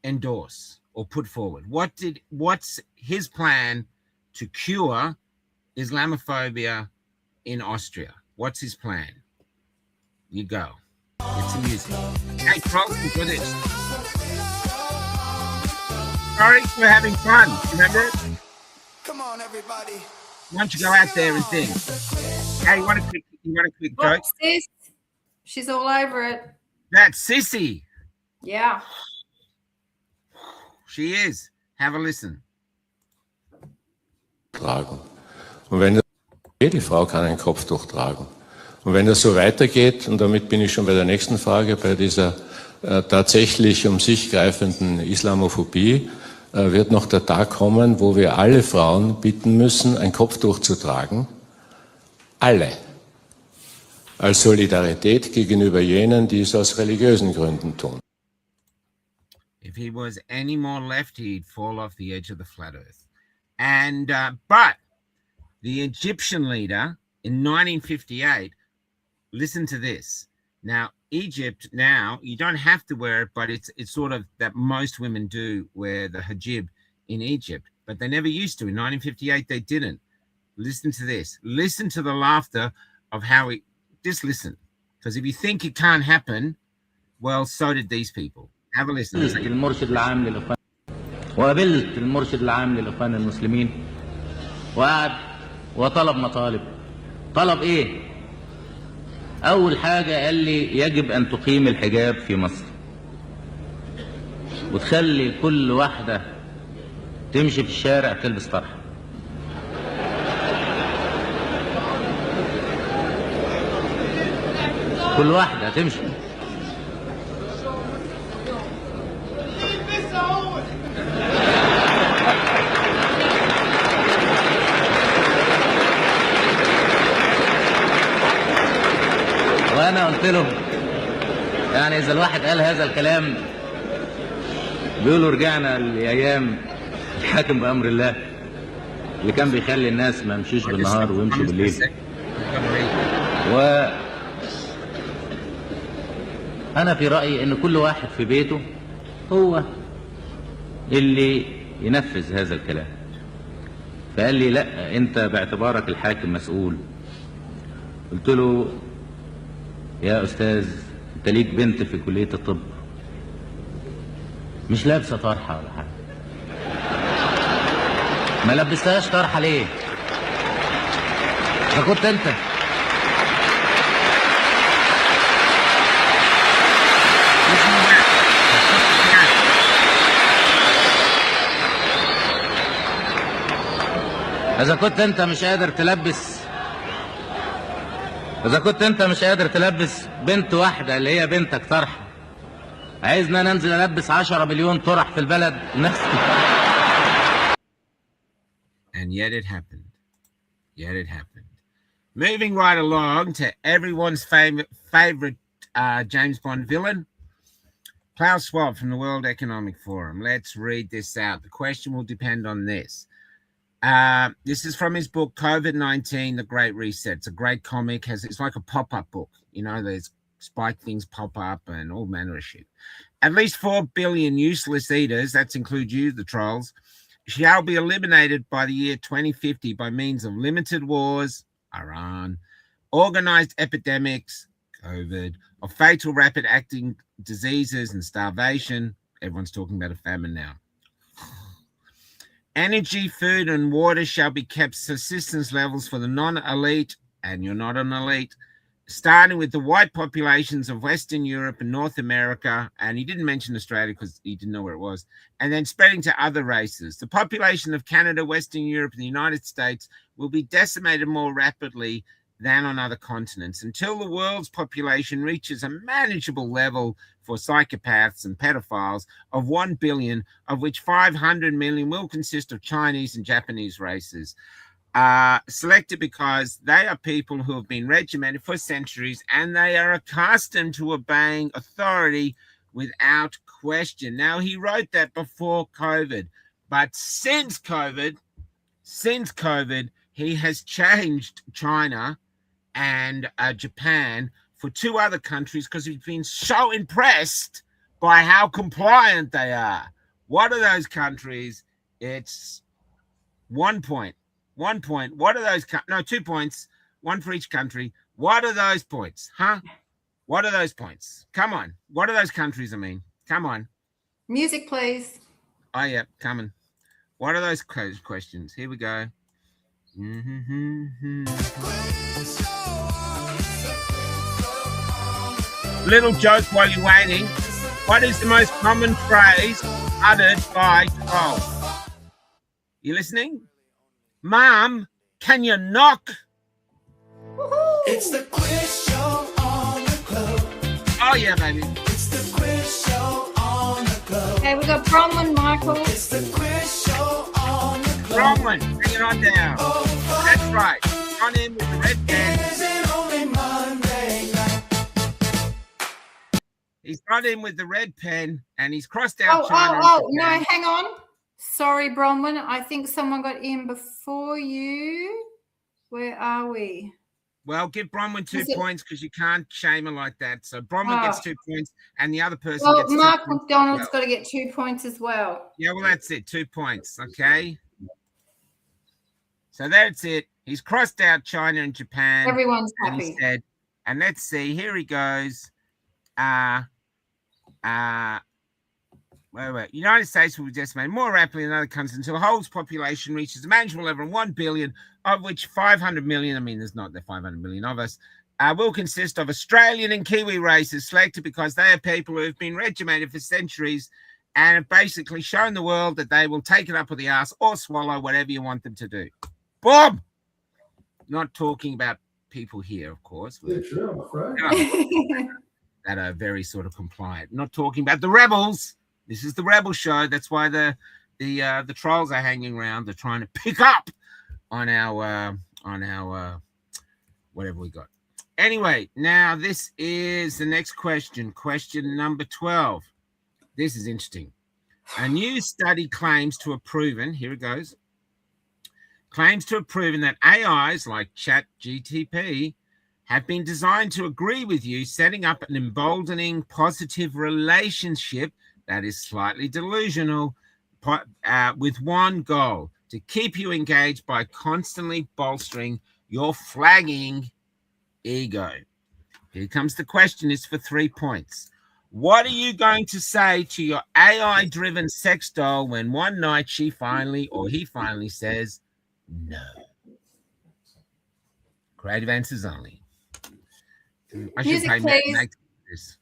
endorse or put forward? What's his plan to cure Islamophobia in Austria? What's his plan? You go. Get some music. Hey, Carl, enjoy this. Sorry, we're having fun. Remember it? Come on, everybody. Why don't you go out there and think? Hey, you want a quick joke? Sis, she's all over it. That's Sissy. Yeah. She is. Have a listen. Tragen. Und wenn jede Frau kann ein Kopftuch tragen. Und wenn das so weitergeht, und damit bin ich schon bei der nächsten Frage, bei dieser tatsächlich um sich greifenden Islamophobie, wird noch der Tag kommen, wo wir alle Frauen bitten müssen, ein Kopftuch zu tragen. Alle. Als Solidarität gegenüber jenen, die es aus religiösen Gründen tun. If he was any more left, he'd fall off the edge of the flat earth. And but the Egyptian leader in 1958, listen to this. Now, Egypt, now you don't have to wear it, but it's sort of that most women do wear the hijab in Egypt, but they never used to. In 1958, they didn't. Listen to this. Listen to the laughter of how it. Just listen, because if you think it can't happen, well, so did these people. Have a listen. المرشد العام للإخوان وقابلت المرشد العام للإخوان المسلمين وقعد وطلب مطالب. طلب ايه؟ اول حاجة قال لي يجب ان تقيم الحجاب في مصر وتخلي كل واحدة تمشي في الشارع تلبس طرحة. كل واحدة تمشي. وانا قلت له يعني اذا الواحد قال هذا الكلام بيقولوا رجعنا لايام الحاكم بامر الله اللي كان بيخلي الناس ما يمشوش بالنهار ويمشوا بالليل. انا في رايي ان كل واحد في بيته هو اللي ينفذ هذا الكلام. فقال لي لا انت باعتبارك الحاكم مسؤول. قلت له يا أستاذ أنت ليك بنت في كلية الطب مش لابسة طرحة ولا حاجة. ما لبستهاش طرحة ليه؟ إذا كنت أنت إذا كنت أنت مش قادر تلبس بنت واحدة اللي هي بنتك طرحة، عايزنا ننزل ألبس 10 مليون طرح في البلد نفس. And yet it happened. Yet it happened. Moving right along to everyone's favorite James Bond villain, Klaus Schwab from the World Economic Forum. Let's read this out. The question will depend on this. This is from his book, COVID-19, The Great Reset. It's a great comic. It's like a pop-up book. You know, there's spike things pop up and all manner of shit. At least 4 billion useless eaters, that includes you, the trolls, shall be eliminated by the year 2050 by means of limited wars, Iran, organized epidemics, COVID, of fatal rapid-acting diseases and starvation. Everyone's talking about a famine now. Energy, food, and water shall be kept subsistence levels for the non-elite, and you're not an elite, starting with the white populations of Western Europe and North America, and he didn't mention Australia because he didn't know where it was, and then spreading to other races. The population of Canada, Western Europe, and the United States will be decimated more rapidly than on other continents until the world's population reaches a manageable level for psychopaths and pedophiles of 1 billion, of which 500 million will consist of Chinese and Japanese races. Selected because they are people who have been regimented for centuries and they are accustomed to obeying authority without question. Now, he wrote that before COVID, but since COVID, he has changed China and Japan for 2 other countries because he's been so impressed by how compliant they are. What are those countries? It's 1 point. 1 point. What are those? No, 2 points. 1 for each country. What are those points? Huh? What are those points? Come on. What are those countries? I mean, come on. Music, please. Oh, yeah, coming. What are those questions? Here we go. Little joke while you're waiting. What is the most common phrase uttered by trolls? You listening? Mom, can you knock? It's the quiz show on the globe. Oh, yeah, baby. It's the quiz show on the globe. Okay, we got Bronwyn, Michael. It's the quiz show on the globe. Bronwyn, bring it on down. That's right. On in with the red pen. Is it only Monday night? He's got in with the red pen and he's crossed out China. No, hang on. Sorry, Bronwyn. I think someone got in before you. Where are we? Well, give Bronwyn 2 points because you can't shame her like that. So Bronwyn gets 2 points and the other person gets 2 Mark points. McDonald's got to get 2 points as well. Yeah, well, that's it. 2 points. Okay. So that's it. He's crossed out China and Japan. Everyone's happy. And let's see. Here he goes. Wait. United States will be decimated more rapidly than other countries until the whole population reaches a manageable level of 1 billion, of which 500 million, I mean, there's not the 500 million of us, will consist of Australian and Kiwi races selected because they are people who have been regimented for centuries and have basically shown the world that they will take it up with the ass or swallow whatever you want them to do. Bob! Not talking about people here, of course. That are very sort of compliant. Not talking about the rebels. This is the rebel show. That's why the trolls are hanging around. They're trying to pick up on our whatever we got. Anyway, now this is the next question. Question number 12. This is interesting. A new study claims to have proven, here it goes, claims to have proven that AIs like ChatGPT have been designed to agree with you, setting up an emboldening positive relationship that is slightly delusional with one goal, to keep you engaged by constantly bolstering your flagging ego. Here comes the question. It's for 3 points. What are you going to say to your AI-driven sex doll when one night she finally or he finally says no? Creative answers only. I should Music, pay please. Meg this.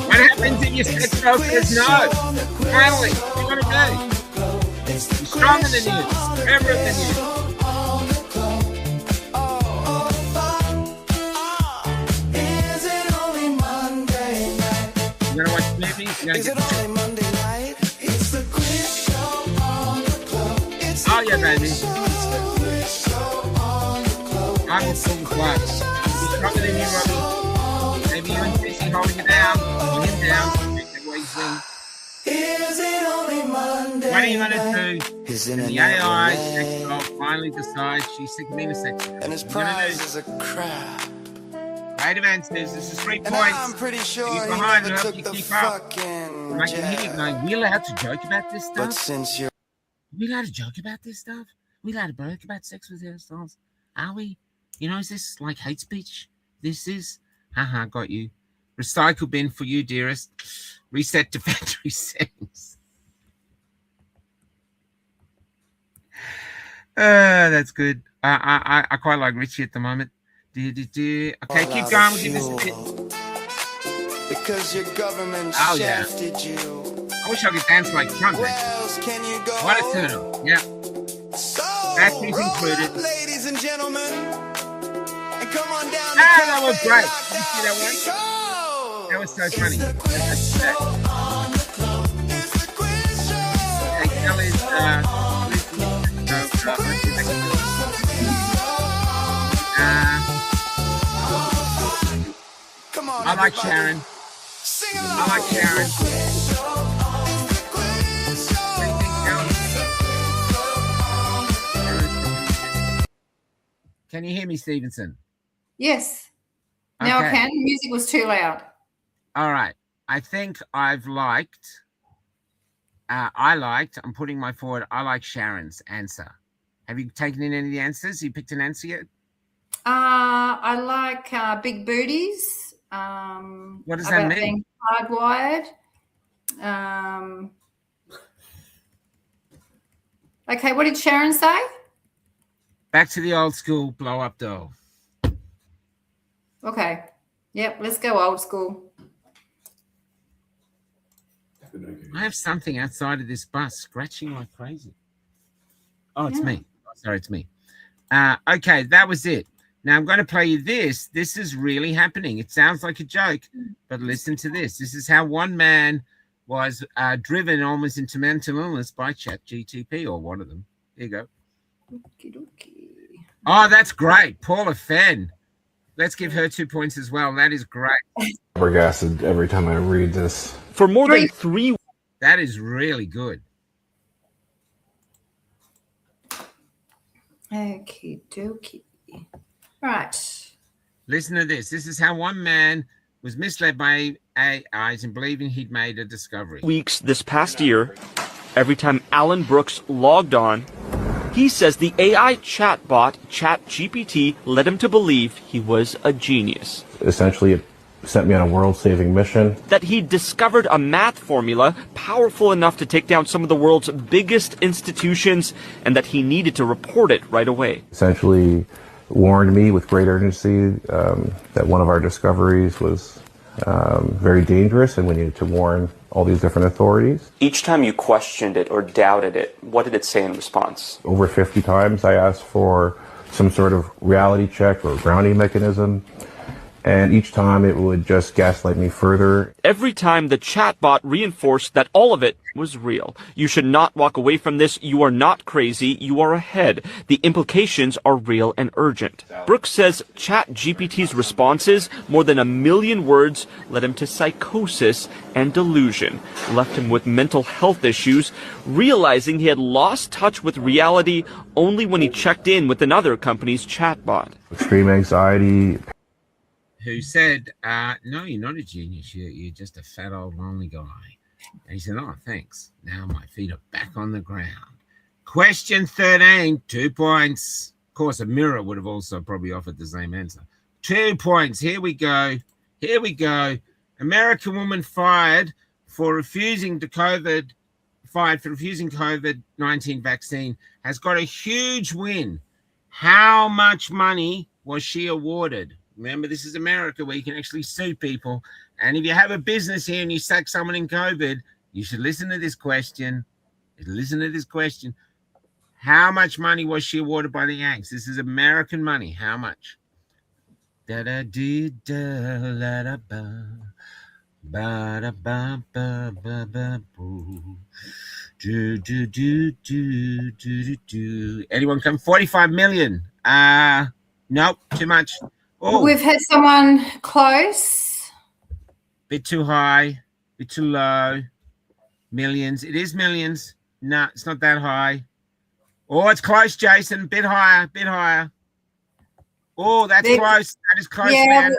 What happens if your sex doll says no? Finally, what are you going to do? You're stronger than you, stronger than you. You gonna watch movies? You gonna Oh yeah, baby. I'm a full club. You're stronger than you, Robbie. Maybe you and Fizzy holding it down, holding him down. What are you gonna do? The AI sex doll finally decides she's sick of being a sex doll. And his prize is a crab. Creative answers. This is 3 And points. I'm pretty sure He's he behind. never I hope took you the keep up. fucking I can hear you going, we allowed to joke about this stuff? But since you're We allowed to joke about this stuff? We allowed to joke about sex with ourselves? Are we? You know, is this like hate speech? This is? Haha, got you. Recycle bin for you, dearest. Reset to factory settings. That's good. I quite like Richie at the moment. Okay, keep going. We'll give this a bit. because your government Oh, yeah. shafted you. I wish I could dance like Trump. Where else can you go? What a turtle. Yeah. Batteries included. Ladies and gentlemen, and come on down. That was great. Did you see that one? That was so funny. I like Sharon. I like Sharon. Can you hear me, Stevenson? Yes. Now I Okay. can. The music was too loud. All right. I think I'm putting my forward, I like Sharon's answer. Have you taken in any of the answers? You picked an answer yet? I like big booties. What does that about mean? being hardwired. Okay, what did Sharon say? Back to the old school blow up doll. Okay. Yep, let's go old school. I have something outside of this bus scratching like crazy. Oh, it's me. Oh, sorry, it's me. Okay, that was it. Now I'm going to play you this. This is really happening. It sounds like a joke, but listen to this. This is how one man was driven almost into mental illness by ChatGTP, or one of them. Here you go. Oh, that's great. Paula Fenn. Let's give her 2 points as well. That is great. Flabbergasted every time I read this. For more than 3. That is really good. Okie dokie. Right. Listen to this. This is how one man was misled by AIs in believing he'd made a discovery. Weeks this past year, every time Alan Brooks logged on, he says the AI chatbot ChatGPT led him to believe he was a genius. Essentially, it sent me on a world-saving mission. That he discovered a math formula powerful enough to take down some of the world's biggest institutions, and that he needed to report it right away. Essentially warned me with great urgency that one of our discoveries was very dangerous, and we needed to warn all these different authorities. Each time you questioned it or doubted it, what did it say in response? Over 50 times I asked for some sort of reality check or grounding mechanism, and each time it would just gaslight me further. Every time the chatbot reinforced that all of it was real. You should not walk away from this. You are not crazy. You are ahead. The implications are real and urgent. Brooks says ChatGPT's responses, more than 1 million words, led him to psychosis and delusion, left him with mental health issues, realizing he had lost touch with reality only when he checked in with another company's chatbot. Extreme anxiety. Who said, no, you're not a genius. You're just a fat old lonely guy. And he said, oh, thanks. Now my feet are back on the ground. Question 13, 2 points. Of course, a mirror would have also probably offered the same answer. 2 points. Here we go. Here we go. American woman fired for refusing COVID-19 vaccine has got a huge win. How much money was she awarded? Remember, this is America where you can actually sue people. And if you have a business here and you sack someone in COVID, you should listen to this question. Listen to this question. How much money was she awarded by the Yanks? This is American money. How much? Da da dee da la da ba ba da ba ba ba ba boo. Do do do do do do. Anyone come? 45 million. Nope, too much. Oh, We've had someone close. bit too high, bit too low. Millions. It is millions. No, it's not that high. Oh, it's close, Jason. Bit higher, bit higher. Oh, that's close. That is close, Leander. That is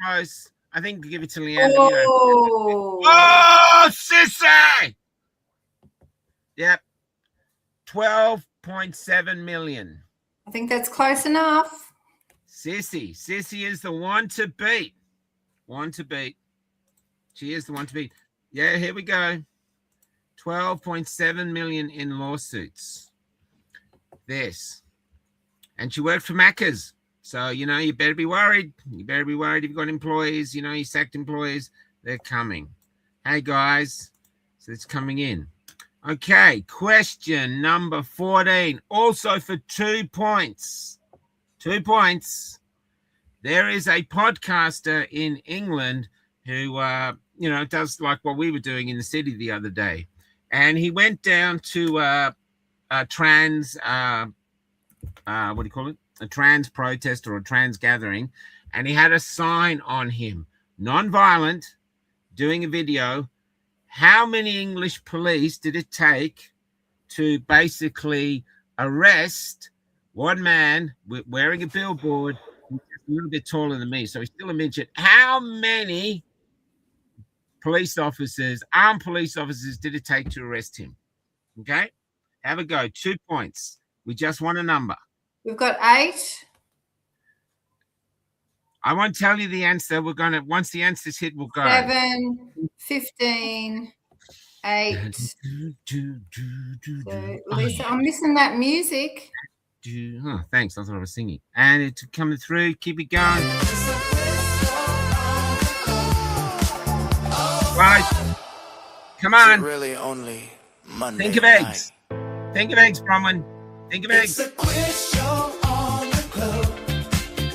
close. I think give it to Leander. Oh, sissy! Yep. 12.7 million. I think that's close enough. Sissy is the one to beat. One to beat. She is the one to beat. Yeah, here we go. 12.7 million in lawsuits. This. And she worked for Macca's. So, you know, you better be worried. You better be worried if you've got employees, you know, you sacked employees. They're coming. Hey, guys. So it's coming in. Okay, question number 14, also for 2 points. 2 points. There is a podcaster in England who, does like what we were doing in the city the other day. And he went down to a trans, what do you call it? A trans protest or a trans gathering. And he had a sign on him, non-violent, doing a video. How many English police did it take to basically arrest one man wearing a billboard who's a little bit taller than me? So he's still a midget. How many police officers, armed police officers, did it take to arrest him? Okay, have a go. 2 points. We just want a number. We've got 8. I won't tell you the answer. We're going to, once the answer's hit, we'll go. 7, 15, 8. So, Lisa, I'm missing that music. Oh, thanks. I thought I was singing. And it's coming through. Keep it going. Right. Come on. Really only Monday Think of eggs. Think of eggs, Bronwyn. Think of eggs.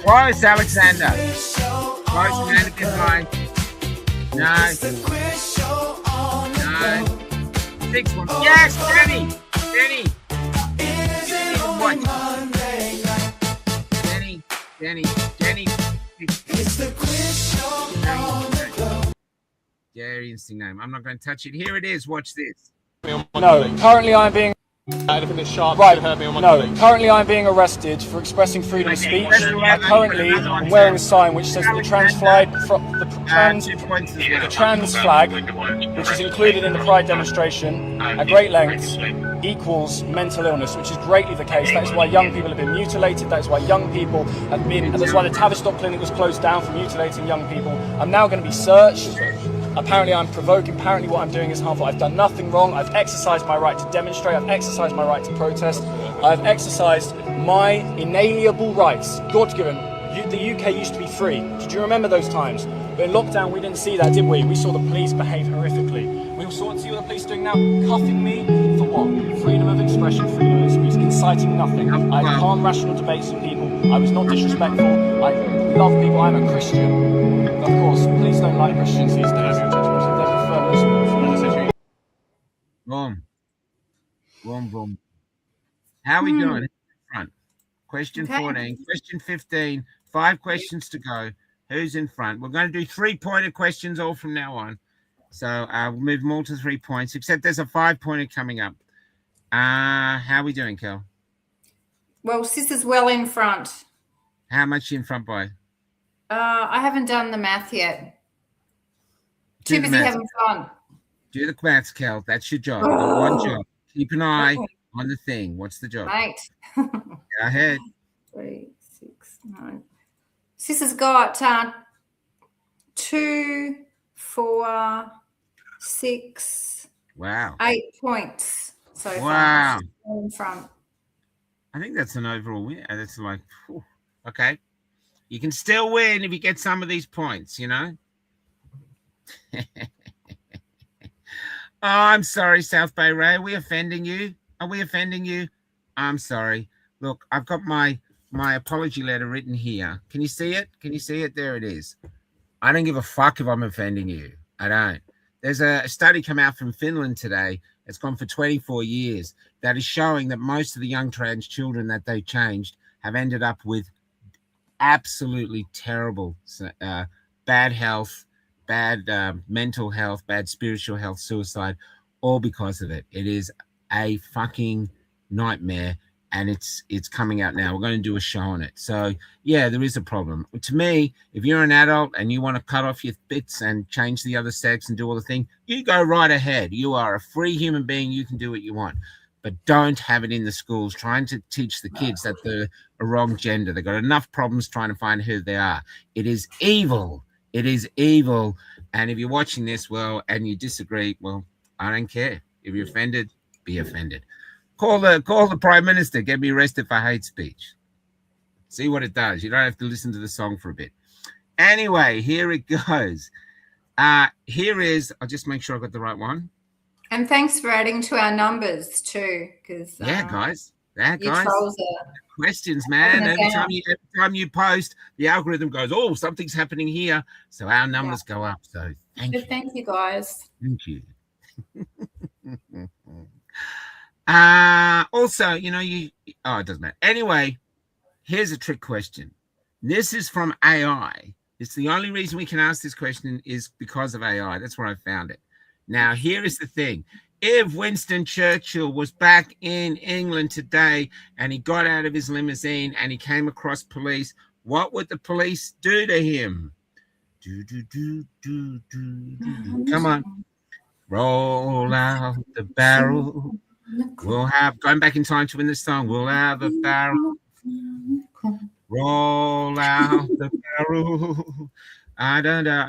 Close, Alexander. Close, Amanda, get mine. No. No. 6 1. Yes, Jenny. Jenny. Jenny. It's the quiz show on the club. Very interesting name. I'm not going to touch it. Here it is. Watch this. No, currently I'm being... Anything that's sharp right. hurt me on my No, colleague. currently I'm being arrested for expressing freedom of speech. Currently, I'm wearing a sign which says the trans flag, the trans flag, which is included in the Pride demonstration at great lengths, equals mental illness, which is greatly the case. That is why young people have been mutilated. That is why young people have been. That's why the Tavistock clinic was closed down for mutilating young people. I'm now going to be searched. Apparently I'm provoking, apparently what I'm doing is harmful. I've done nothing wrong. I've exercised my right to demonstrate. I've exercised my right to protest. I've exercised my inalienable rights, God-given. The UK used to be free. Did you remember those times? But in lockdown we didn't see that, did we? We saw the police behave horrifically. We saw see what the police are doing now, cuffing me for what? Freedom of expression, freedom of speech, inciting nothing. I had calm, rational debates with people. I was not disrespectful. I love people. I'm a Christian. Of course, police don't like Christians these days. Boom. Boom, boom. How are we doing? Front. Question 14. Question 15. 5 questions to go. Who's in front? We're going to do 3-pointer questions all from now on. So we'll move them all to 3 points, except there's a 5-pointer coming up. How are we doing, Kel? Well, Sis is well in front. How much in front by? I haven't done the math yet. Too busy having fun. Do the maths, Kel. That's your job. One job. Keep an eye on the thing. What's the job? Mate. Go ahead. 3, 6, 9. Sis has got 2, 4, 6. Wow. 8 points so far. Wow. In front. I think that's an overall win. That's like, whew. Okay. You can still win if you get some of these points, you know? Oh, I'm sorry, South Bay Ray. Are we offending you? Are we offending you? I'm sorry. Look, I've got my apology letter written here. Can you see it? Can you see it? There it is. I don't give a fuck if I'm offending you. I don't. There's a study come out from Finland today. It's gone for 24 years that is showing that most of the young trans children that they changed have ended up with absolutely terrible bad health, bad mental health, bad spiritual health, suicide, all because of it. It is a fucking nightmare, and it's coming out now. We're going to do a show on it. So, yeah, there is a problem. To me, if you're an adult and you want to cut off your bits and change the other sex and do all the thing, you go right ahead. You are a free human being. You can do what you want. But don't have it in the schools trying to teach the kids that they're a wrong gender. They've got enough problems trying to find who they are. It is evil. It is evil. And if you're watching this, well, and you disagree, well, I don't care. If you're offended, be offended. Call the Prime Minister. Get me arrested for hate speech. See what it does. You don't have to listen to the song for a bit. Anyway, here it goes. Here is, I'll just make sure I got the right one. And thanks for adding to our numbers too, because guys. you trolls are questions, man. helping us Every time you post, the algorithm goes, "Oh, something's happening here," so our numbers go up. So thank you. Thank you, guys. Thank you. Also, it doesn't matter. Anyway, here's a trick question. This is from AI. It's the only reason we can ask this question is because of AI. That's where I found it. Now, here is the thing. If Winston Churchill was back in England today and he got out of his limousine and he came across police, what would the police do to him? Come on. Roll out the barrel. We'll have, going back in time to win this song, we'll have a barrel. Roll out the barrel. I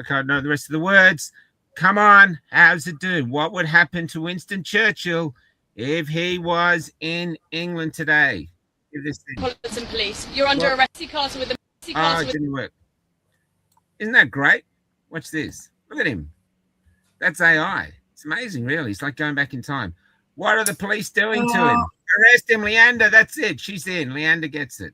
can't know the rest of the words. Come on, how's it do? What would happen to Winston Churchill if he was in England today? Metropolitan Police. You're under arrest. Castle with the it didn't work. Isn't that great? Watch this. Look at him. That's AI. It's amazing, really. It's like going back in time. What are the police doing to him? Arrest him, Leander. That's it. She's in. Leander gets it.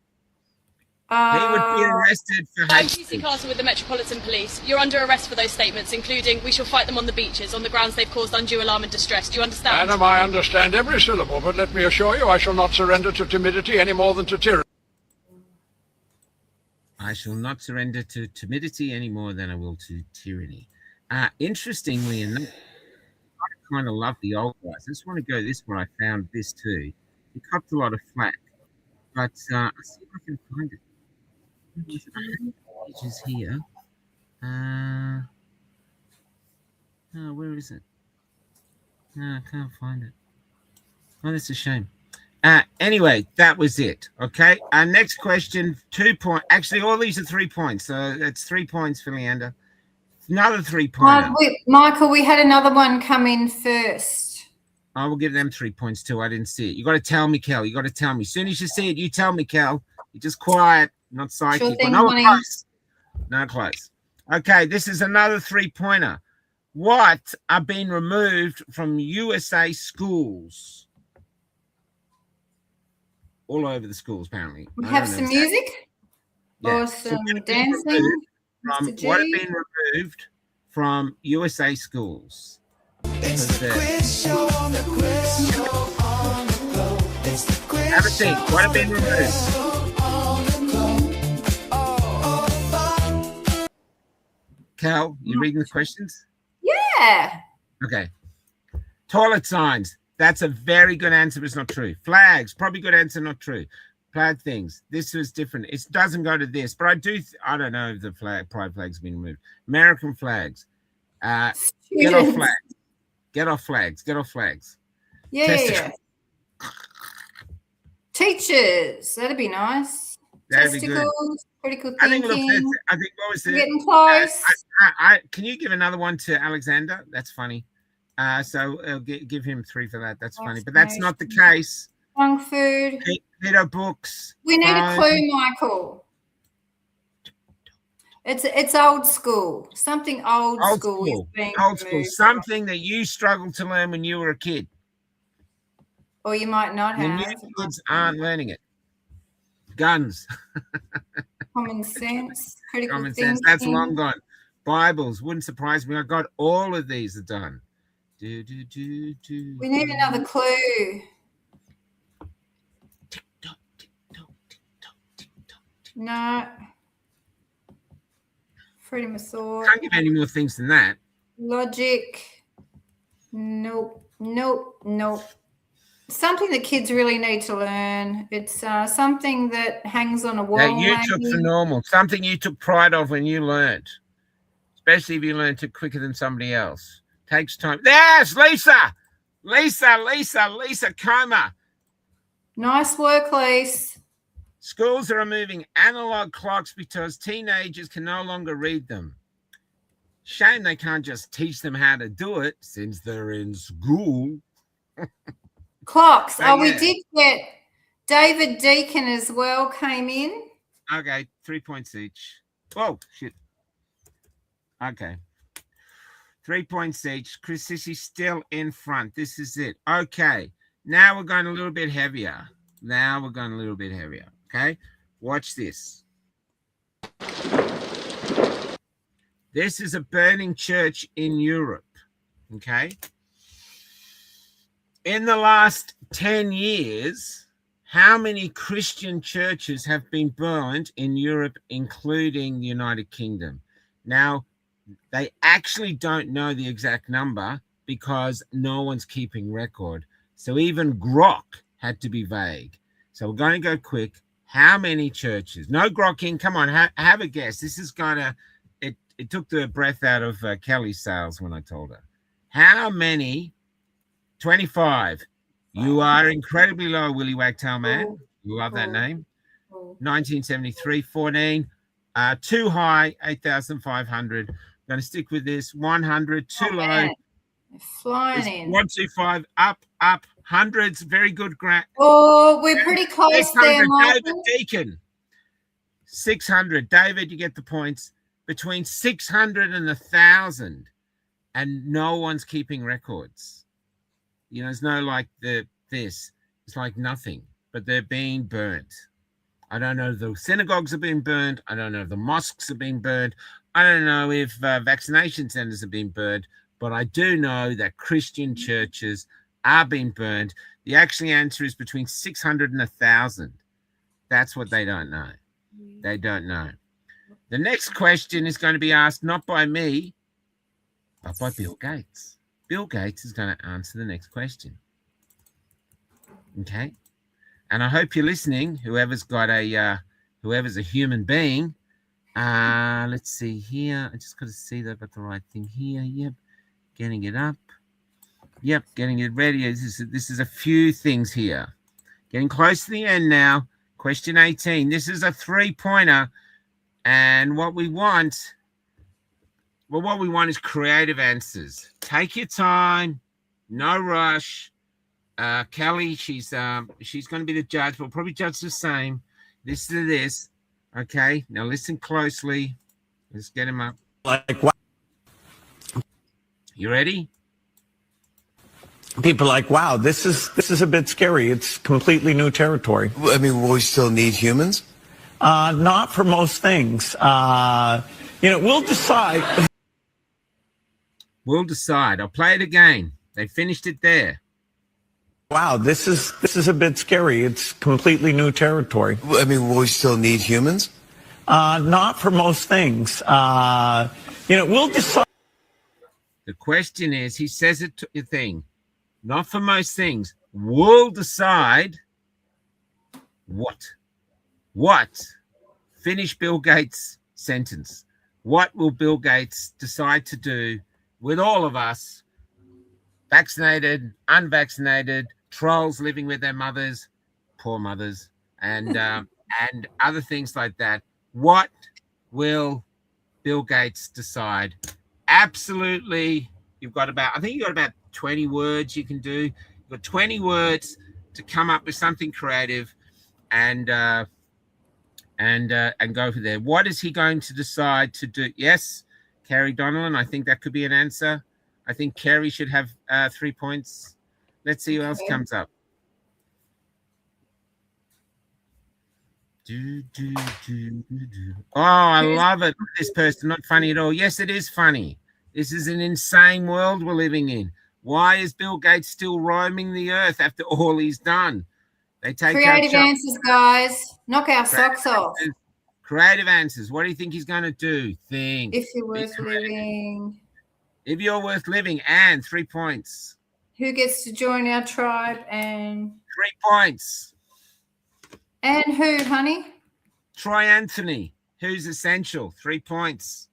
He would be arrested for hate. I'm Castle with the Metropolitan Police. You're under arrest for those statements, including we shall fight them on the beaches on the grounds they've caused undue alarm and distress. Do you understand? Madam, I understand every syllable, but let me assure you I shall not surrender to timidity any more than to tyranny. I shall not surrender to timidity any more than I will to tyranny. Interestingly enough, I kind of love the old guys. I just want to go this one. I found this too. It copped a lot of flack, but I'll see if I can find it. Pages here. Where is it? No, I can't find it. Oh, that's a shame. Anyway, that was it. Okay. Next question, 2 points. Actually, all these are 3 points. So that's 3 points for Leander. Another 3-pointer. Michael, we had another one come in first. I will give them 3 points too. I didn't see it. You got to tell me, Kel. You got to tell me. As soon as you see it, you tell me, Kel. You're just quiet, not psychic. Sure thing, no close. No close. Okay, this is another 3-pointer. What are being removed from USA schools? All over the schools, apparently. We have some music or some dancing. What are being removed from USA schools? It's the quiz show on the quiz show on the globe. It's the quiz Have a think. What are being removed? Cal, you reading the questions? Yeah. Okay. Toilet signs. That's a very good answer, but it's not true. Flags. Probably good answer, not true. Plaid things. This was different. It doesn't go to this, but I don't know if the pride flags have been removed. American flags. Get off flags. Get off flags. Get off flags. Yeah. Teachers. That'd be nice. That'd be good. Critical thinking. I think what was it? Getting close. Can you give another one to Alexander? That's funny. So give him 3 for that. That's funny, but that's not the case. Junk food. Peter books. We need a clue, Michael. It's old school. Something old school. Old school. Something that you struggled to learn when you were a kid. Or you might not have. The new kids aren't learning it. Guns. Common sense. Critical Common thinking. sense. That's long gone. Bibles. Wouldn't surprise me. I got all of these are done. We need another clue. No. Freedom of thought. Can't give any more things than that. Logic. Nope. Something that kids really need to learn. It's something that hangs on a wall. That you took for normal. Something you took pride of when you learned. Especially if you learned it quicker than somebody else. Takes time. There's Lisa. Lisa Coma. Nice work, Lisa. Schools are removing analog clocks because teenagers can no longer read them. Shame they can't just teach them how to do it since they're in school. Clocks. We did get David Deacon as well came in. Okay, 3 points each. Oh, shit. Okay. 3 points each. Chris Sissy's still in front. This is it. Okay. Now we're going a little bit heavier. Okay. Watch this. This is a burning church in Europe. Okay. In the last 10 years, how many Christian churches have been burned in Europe, including the United Kingdom? Now, they actually don't know the exact number because no one's keeping record. So even Grok had to be vague. So we're going to go quick. How many churches? No grokking. Come on, have a guess. This is going to, it took the breath out of Kelly's sales when I told her. How many? 25. You are incredibly low, Willie Wagtail Man. You love that name. 1973, 14. Too high, 8,500. I'm going to stick with this. 100, too low. Man. Flying in. 125, up. Hundreds, very good. Oh, we're pretty close there, Michael. David Deacon. 600. David, you get the points. Between 600 and 1,000. And no one's keeping records. You know, it's no like this. It's like nothing. But they're being burnt. I don't know if the synagogues have been burned. I don't know if the mosques have been burned. I don't know if vaccination centers have been burned. But I do know that Christian churches are being burned. The actual answer is between 600 and 1,000. That's what they don't know. They don't know. The next question is going to be asked not by me, but by Bill Gates. Bill Gates is going to answer the next question. Okay? And I hope you're listening, whoever's a human being. Let's see here. I just got to see that I've got the right thing here. Yep. Getting it up. Yep, getting it ready. This is a few things here. Getting close to the end now. Question 18. This is a 3-pointer. And what we want is creative answers. Take your time. No rush. Kelly, she's going to be the judge. We'll probably judge the same. This is this. Okay, now listen closely. Let's get him up. Like what? You ready? People are like, wow, this is a bit scary. It's completely new territory. I mean, will we still need humans? Not for most things. We'll decide. We'll decide. I'll play it again. They finished it there. Wow, this is a bit scary. It's completely new territory. I mean, will we still need humans? Not for most things. We'll decide. The question is, he says it to the thing, not for most things. We'll decide what? Finish Bill Gates' sentence. What will Bill Gates decide to do with all of us, vaccinated, unvaccinated, trolls living with their mothers, poor mothers, and other things like that? What will Bill Gates decide? Absolutely. I think you've got about 20 words you can do. You've got 20 words to come up with something creative and go for there. What is he going to decide to do? Yes, Kerry Donnellan, I think that could be an answer. I think Kerry should have 3 points. Let's see who else comes up. Oh, I love it. This person, not funny at all. Yes, it is funny. This is an insane world we're living in. Why is Bill Gates still roaming the earth after all he's done? They take creative answers, guys. Knock our socks off. Creative answers. What do you think he's going to do? Think. If you're worth living. If you're worth living, and 3 points. Who gets to join our tribe and 3 points. And who, honey? Troy Anthony, who's essential. 3 points.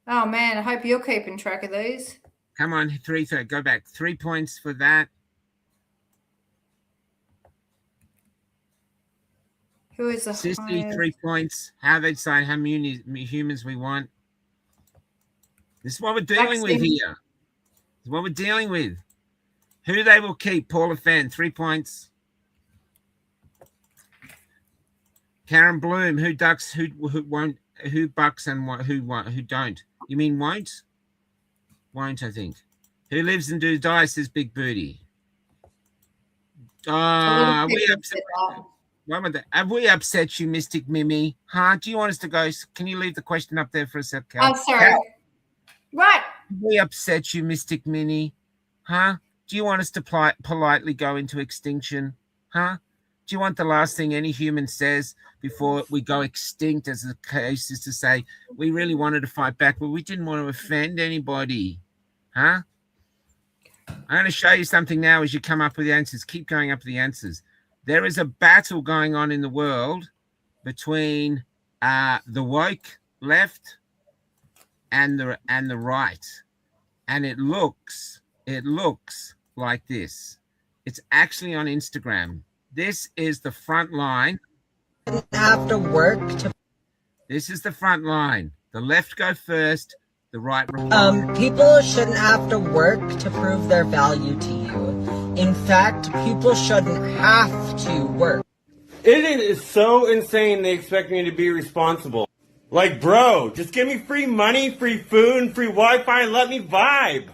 Oh man, I hope you're keeping track of these. Come on, 3. Go back. 3 points for that. Who is the Sissy, highest? 3 points. How they decide how many humans we want. This is what we're dealing with here. This is what we're dealing with. Who they will keep. Paula Fenn, 3 points. Karen Bloom, who ducks, who won't, who bucks, and who don't. You mean won't? Won't, I think. Who lives and do die, says Big Booty. Have we upset you, Mystic Mimi? Huh? Do you want us to go? Can you leave the question up there for a sec, Cal? Oh, sorry. Cal? Right. Have we upset you, Mystic Mini? Huh? Do you want us to politely go into extinction? Huh? Do you want the last thing any human says before we go extinct, as the case is to say, we really wanted to fight back, but we didn't want to offend anybody? Huh? I'm going to show you something now as you come up with the answers. Keep going up with the answers. There is a battle going on in the world between the woke left and the right. And it looks like this. It's actually on Instagram. This is the front line. Have to work to. This is the front line. The left go first, the right reply. People shouldn't have to work to prove their value to you. In fact, people shouldn't have to work. It is so insane they expect me to be responsible. Like, bro, just give me free money, free food, and free Wi-Fi and let me vibe.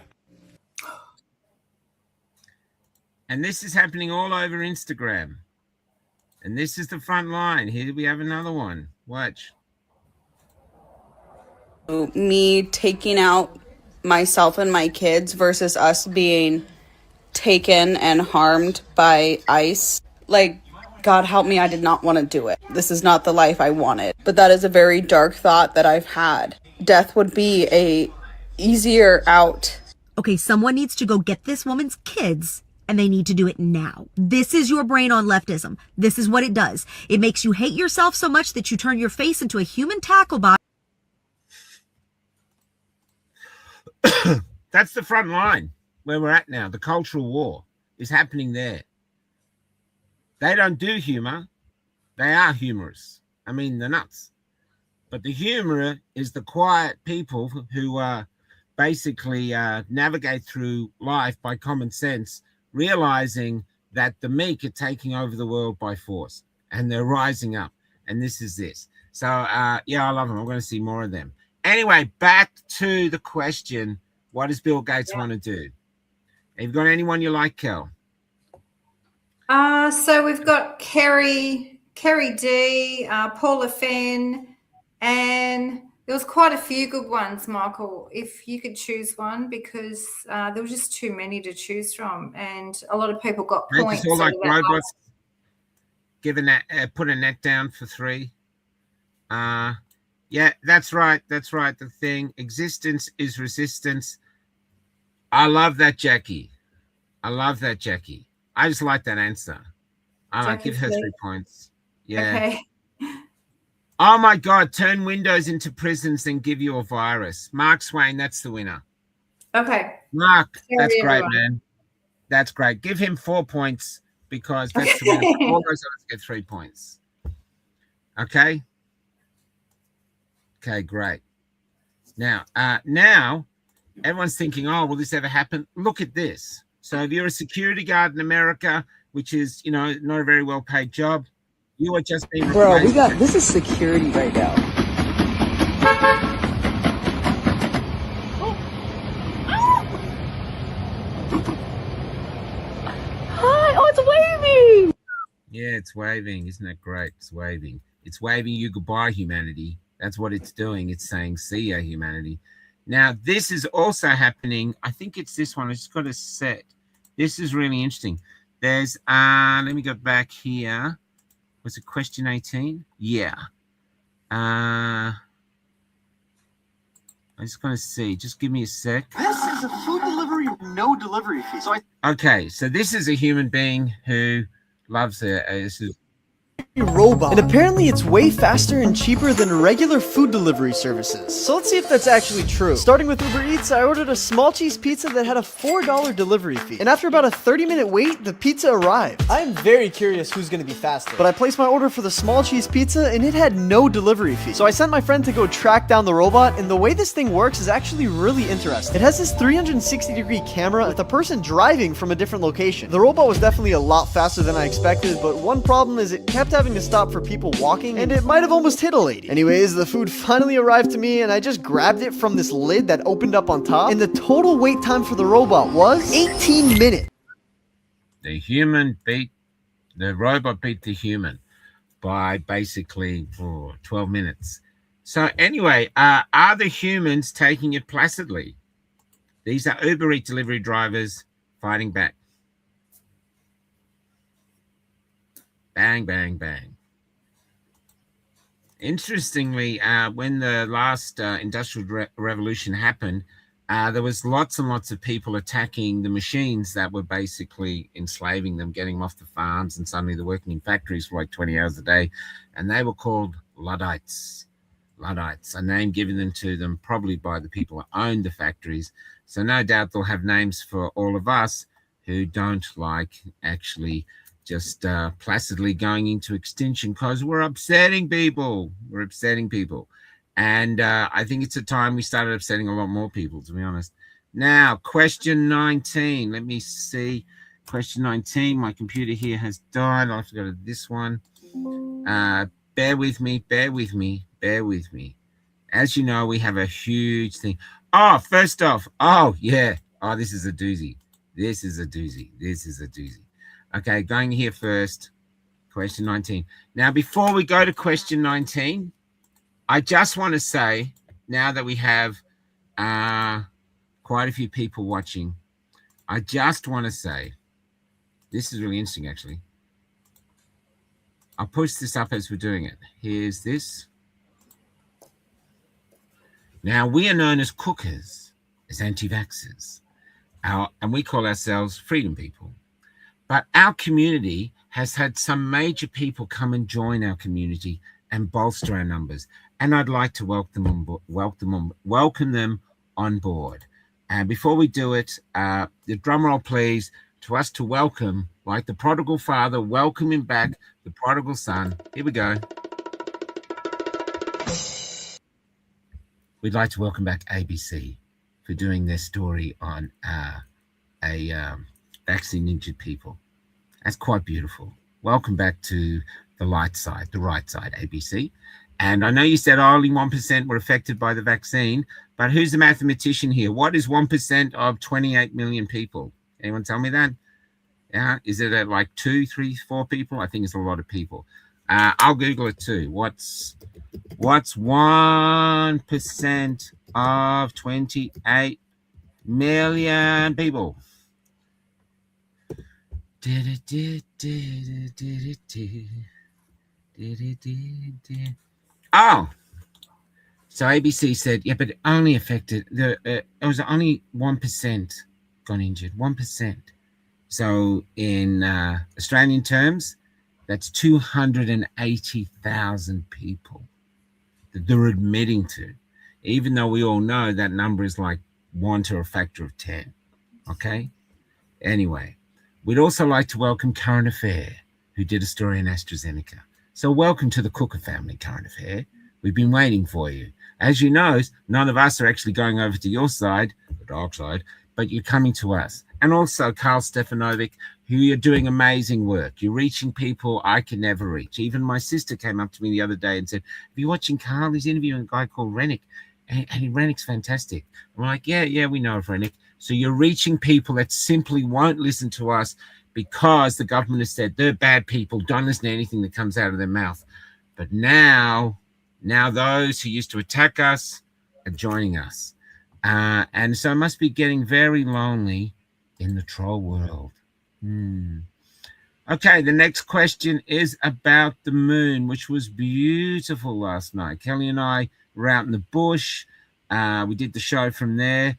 And this is happening all over Instagram. And this is the front line. Here we have another one. Watch. Me taking out myself and my kids versus us being taken and harmed by ICE. Like, God help me, I did not want to do it. This is not the life I wanted. But that is a very dark thought that I've had. Death would be a easier out. Okay, someone needs to go get this woman's kids, and they need to do it now. This is your brain on leftism. This is what it does. It makes you hate yourself so much that you turn your face into a human tackle box. That's the front line where we're at now. The cultural war is happening there. They don't do humor. They are humorous. I mean, they're nuts. But the humor is the quiet people who basically navigate through life by common sense, realizing that the meek are taking over the world by force, and they're rising up. And this is this. So, yeah, I love them. I'm going to see more of them. Anyway, back to the question. What does Bill Gates want to do? Have you got anyone you like, Kel? So we've got Kerry D, Paula Fenn, and there was quite a few good ones, Michael, if you could choose one, because there were just too many to choose from, and a lot of people got points. It's all like robots giving that, putting that down for 3. Yeah, that's right. That's right. The thing, existence is resistance. I love that, Jackie. I love that, Jackie. I just like that answer. I like, give her 3 points. Yeah. Okay. Oh my God, turn windows into prisons and give you a virus. Mark Swain, that's the winner. Okay. Mark, that's great, man. That's great. Give him 4 points because that's the winner. All those others get 3 points. Okay. Okay, great. Now, everyone's thinking, oh, will this ever happen? Look at this. So if you're a security guard in America, which is, you know, not a very well-paid job, you are just being replaced. Bro, this is security right now. Hi, oh, it's waving. Yeah, it's waving. Isn't that great? It's waving. It's waving you goodbye, humanity. That's what it's doing. It's saying, see ya, humanity. Now, this is also happening. I think it's this one. I just got a set. This is really interesting. There's, let me go back here. Was it question 18? Yeah. I just want to see. Just give me a sec. This is a food delivery with no delivery fee. Okay, so this is a human being who loves a robot, and apparently it's way faster and cheaper than regular food delivery services. So let's see if that's actually true. Starting with Uber Eats, I ordered a small cheese pizza that had a $4 delivery fee, and after about a 30-minute wait, the pizza arrived. I am very curious who's going to be faster, but I placed my order for the small cheese pizza and it had no delivery fee. So I sent my friend to go track down the robot, and the way this thing works is actually really interesting. It has this 360-degree camera with a person driving from a different location. The robot was definitely a lot faster than I expected, but one problem is it kept having having to stop for people walking, and it might have almost hit a lady. Anyways, the food finally arrived to me, and I just grabbed it from this lid that opened up on top, and the total wait time for the robot was 18 minutes. The robot beat the human by basically 12 minutes. So anyway, are the humans taking it placidly? These are Uber Eats delivery drivers fighting back. Bang, bang, bang. Interestingly, when the last industrial revolution happened, there was lots and lots of people attacking the machines that were basically enslaving them, getting them off the farms, and suddenly they're working in factories for like 20 hours a day. And they were called Luddites. Luddites, a name given to them probably by the people who owned the factories. So no doubt they'll have names for all of us who don't like actually just placidly going into extinction because we're upsetting people. We're upsetting people. And I think it's a time we started upsetting a lot more people, to be honest. Now, question 19. Let me see. Question 19. My computer here has died. I'll have to go to this one. Bear with me. Bear with me. Bear with me. As you know, we have a huge thing. Oh, first off. Oh, yeah. Oh, this is a doozy. This is a doozy. This is a doozy. Okay, going here first. Question 19. Now, before we go to question 19, I just want to say, now that we have quite a few people watching, I just want to say, this is really interesting, actually. I'll push this up as we're doing it. Here's this. Now, we are known as cookers, as anti-vaxxers, and we call ourselves freedom people. But our community has had some major people come and join our community and bolster our numbers. And I'd like to welcome them on board. And before we do it, the drum roll, please, to us to welcome, like the prodigal father, welcoming back the prodigal son. Here we go. We'd like to welcome back ABC for doing their story on vaccine injured people. That's quite beautiful. Welcome back to the light side, the right side, ABC. And I know you said only 1% were affected by the vaccine, but who's the mathematician here? What is 1% of 28 million people? Anyone tell me that? Yeah, is it at like 2, 3, 4 people? I think it's a lot of people. I'll Google it too. What's 1% of 28 million people? Oh, so ABC said, yeah, but it only affected it was only 1% got injured, 1%. So in Australian terms, that's 280,000 people that they're admitting to, even though we all know that number is like 1 to a factor of 10. Okay. Anyway, we'd also like to welcome Current Affair, who did a story on AstraZeneca. So welcome to the Cooker family, Current Affair. We've been waiting for you. As you know, none of us are actually going over to your side, the dark side, but you're coming to us. And also Carl Stefanovic, who you're doing amazing work. You're reaching people I can never reach. Even my sister came up to me the other day and said, "Are you watching Carl? He's interviewing a guy called Rennick. And Rennick's fantastic." I'm like, yeah, we know of Rennick. So you're reaching people that simply won't listen to us because the government has said they're bad people, don't listen to anything that comes out of their mouth. But now those who used to attack us are joining us. And so it must be getting very lonely in the troll world. Okay, the next question is about the moon, which was beautiful last night. Kelly and I were out in the bush. We did the show from there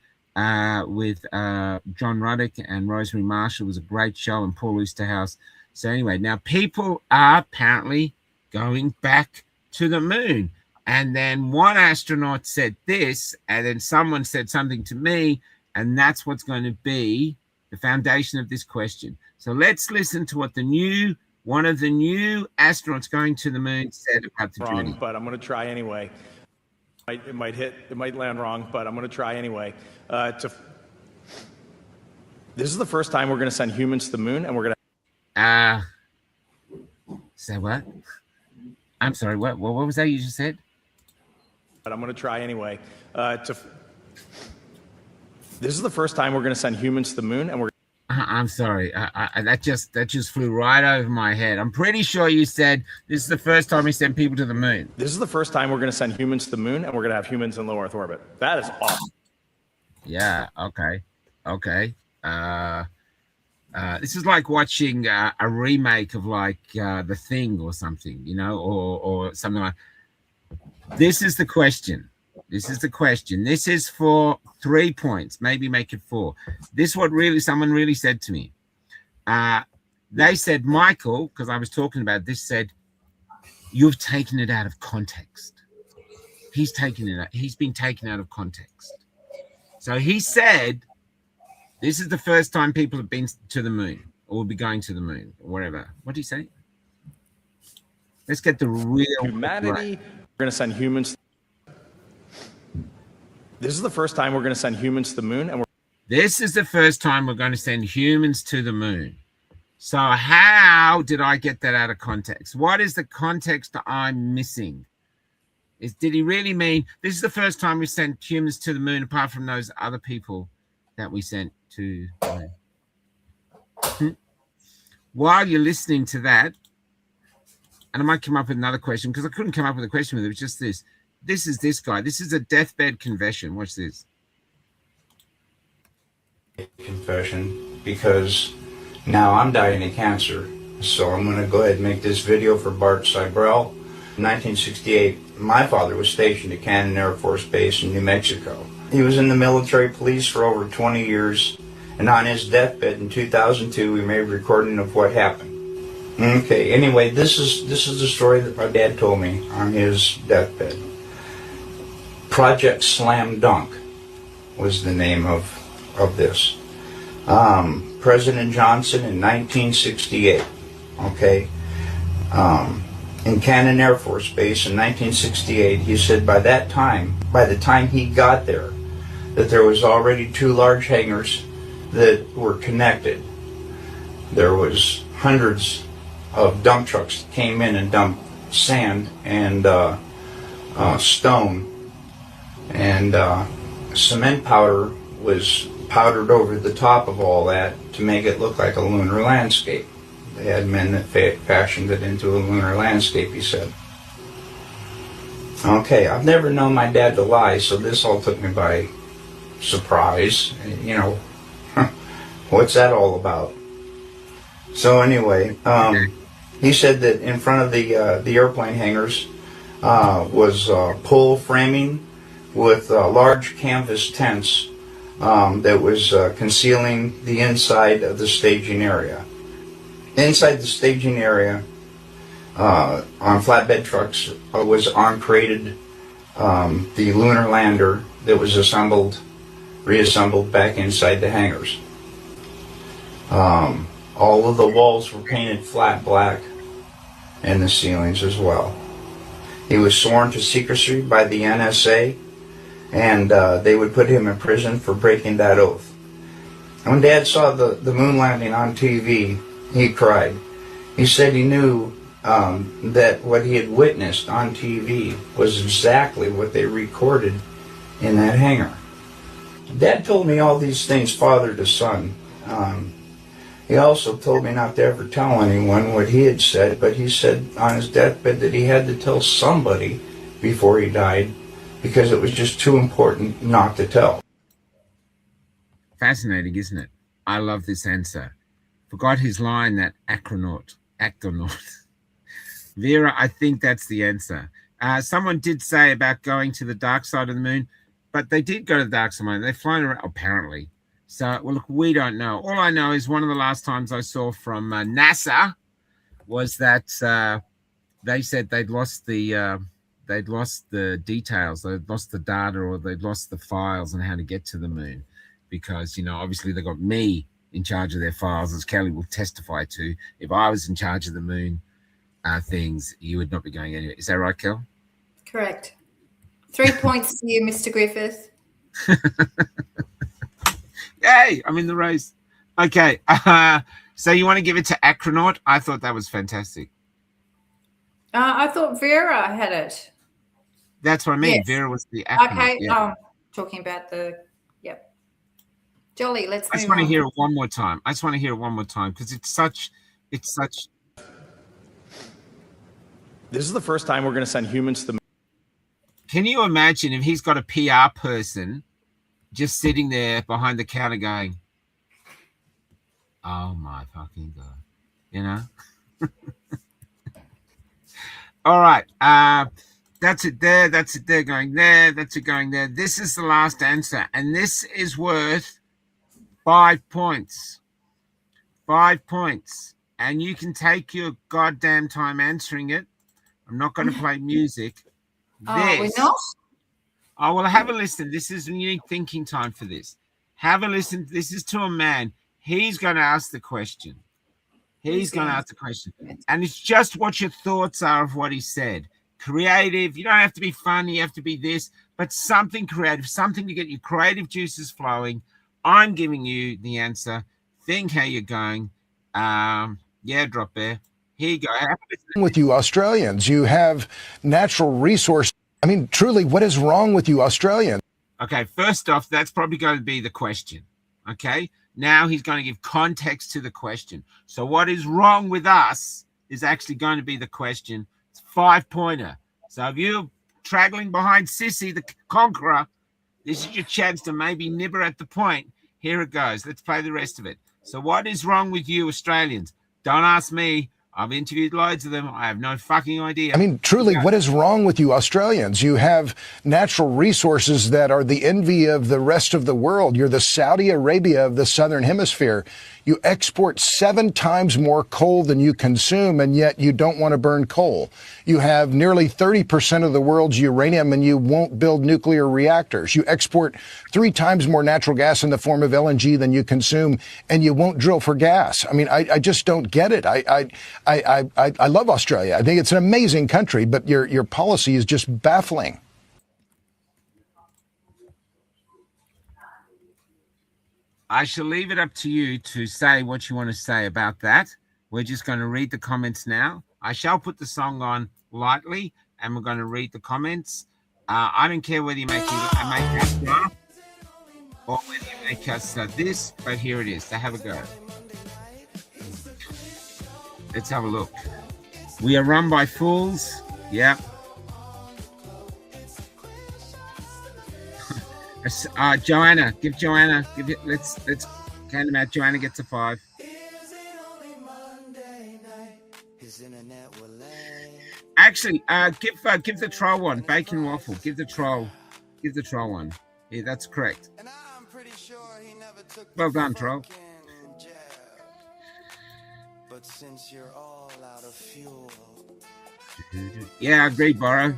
with John Ruddick and Rosemary Marshall. It was a great show, and Paul Oosterhouse. So anyway, now people are apparently going back to the moon. And then one astronaut said this, and then someone said something to me, and that's what's going to be the foundation of this question. So let's listen to what one of the new astronauts going to the moon said about the journey. But I'm going to try anyway. It might land wrong, but I'm going to try anyway. This is the first time we're going to send humans to the moon, and we're going to. Say what? I'm sorry, what was that you just said? But I'm going to try anyway. This is the first time we're going to send humans to the moon, and we're. I'm sorry. That just flew right over my head. I'm pretty sure you said this is the first time we send people to the moon. This is the first time we're going to send humans to the moon, and we're going to have humans in low Earth orbit. That is awesome. Yeah. Okay. This is like watching a remake of like The Thing or something, you know, or something like. This is the question. This is for 3 points. Maybe make it 4. This is what someone really said to me. They said, Michael, because I was talking about this, said, you've taken it out of context. He's been taken out of context. So he said, this is the first time people have been to the moon or will be going to the moon or whatever. What did he say? Let's get the real humanity. Right. We're going to send humans. This is the first time we're going to send humans to the moon, and this is the first time we're going to send humans to the moon. So how did I get that out of context? What is the context I'm missing? Did he really mean this is the first time we sent humans to the moon, apart from those other people that we sent to the moon? While you're listening to that, and I might come up with another question because I couldn't come up with a question with it. It's just this. This is this guy. This is a deathbed confession. Watch this. Confession, because now I'm dying of cancer. So I'm going to go ahead and make this video for Bart Seibel. In 1968, my father was stationed at Cannon Air Force Base in New Mexico. He was in the military police for over 20 years, and on his deathbed in 2002, we made a recording of what happened. Okay, anyway, this is the story that my dad told me on his deathbed. Project Slam Dunk was the name of this. President Johnson in 1968, okay, in Cannon Air Force Base in 1968, he said by the time he got there, that there was already 2 large hangars that were connected. There was hundreds of dump trucks that came in and dumped sand and stone, and cement powder was powdered over the top of all that to make it look like a lunar landscape. They had men that fashioned it into a lunar landscape, he said. Okay, I've never known my dad to lie, so this all took me by surprise. You know, what's that all about? So anyway, he said that in front of the airplane hangars was pole framing with large canvas tents that was concealing the inside of the staging area. Inside the staging area, on flatbed trucks, was uncrated the lunar lander that was reassembled back inside the hangars. All of the walls were painted flat black, and the ceilings as well. He was sworn to secrecy by the NSA, and they would put him in prison for breaking that oath. When Dad saw the moon landing on TV, he cried. He said he knew that what he had witnessed on TV was exactly what they recorded in that hangar. Dad told me all these things father to son. He also told me not to ever tell anyone what he had said, but he said on his deathbed that he had to tell somebody before he died because it was just too important not to tell. Fascinating, isn't it? I love this answer. Forgot his line, that acronaut. Vera, I think that's the answer. Someone did say about going to the dark side of the moon, but they did go to the dark side of the moon. They've flown around, apparently. So, well, look, we don't know. All I know is one of the last times I saw from NASA was that they said they'd lost the details, they'd lost the data, or they'd lost the files on how to get to the moon, because, you know, obviously they got me in charge of their files, as Kelly will testify to. If I was in charge of the moon things, you would not be going anywhere. Is that right, Kel? Correct. 3 points to you, Mr. Griffith. Yay, I'm in the race. Okay, so you want to give it to Acronaut? I thought that was fantastic. I thought Vera had it. That's what I mean. Yes. Vera was the acronym. Okay. Yeah. Talking about yep. Jolly, let's I just move want to on. hear it one more time. Because it's such. This is the first time we're going to send humans to the. Can you imagine if he's got a PR person just sitting there behind the counter going, "Oh my fucking God," you know? All right. That's it there. That's it there going there. That's it going there. This is the last answer. And this is worth 5 points. 5 points. And you can take your goddamn time answering it. I'm not going to play music. We're not? Oh, well, have a listen. This is unique thinking time for this. Have a listen. This is to a man. He's going to ask the question. He's going to ask the question. And it's just what your thoughts are of what he said. Creative. You don't have to be funny. You have to be this. But something creative. Something to get your creative juices flowing. I'm giving you the answer. Think how you're going. Yeah, drop there. Here you go. With you Australians, you have natural resource. I mean, truly, what is wrong with you Australians? Okay, first off, that's probably going to be the question. Okay, now he's going to give context to the question. So what is wrong with us is actually going to be the question. It's 5-pointer. So if you're traggling behind Sissy, the conqueror, this is your chance to maybe nibber at the point. Here it goes. Let's play the rest of it. So what is wrong with you Australians? Don't ask me. I've interviewed loads of them. I have no fucking idea. I mean, truly, what is wrong with you Australians? You have natural resources that are the envy of the rest of the world. You're the Saudi Arabia of the Southern Hemisphere. You export 7 times more coal than you consume, and yet you don't want to burn coal. You have nearly 30% of the world's uranium, and you won't build nuclear reactors. You export 3 times more natural gas in the form of LNG than you consume, and you won't drill for gas. I mean, I just don't get it. I love Australia. I think it's an amazing country, but your policy is just baffling. I shall leave it up to you to say what you want to say about that. We're just going to read the comments now. I shall put the song on lightly, and we're going to read the comments. I don't care whether you make us laugh or whether you make us this, but here it is. So have a go. Let's have a look. We are run by fools. Yeah. Joanna, give it. Let's count them out. Joanna gets a 5. Actually, give the troll one. Bacon waffle. Give the troll one. Yeah, that's correct. Well done, troll. But since you're all out of fuel. Yeah, I agree, Borrow.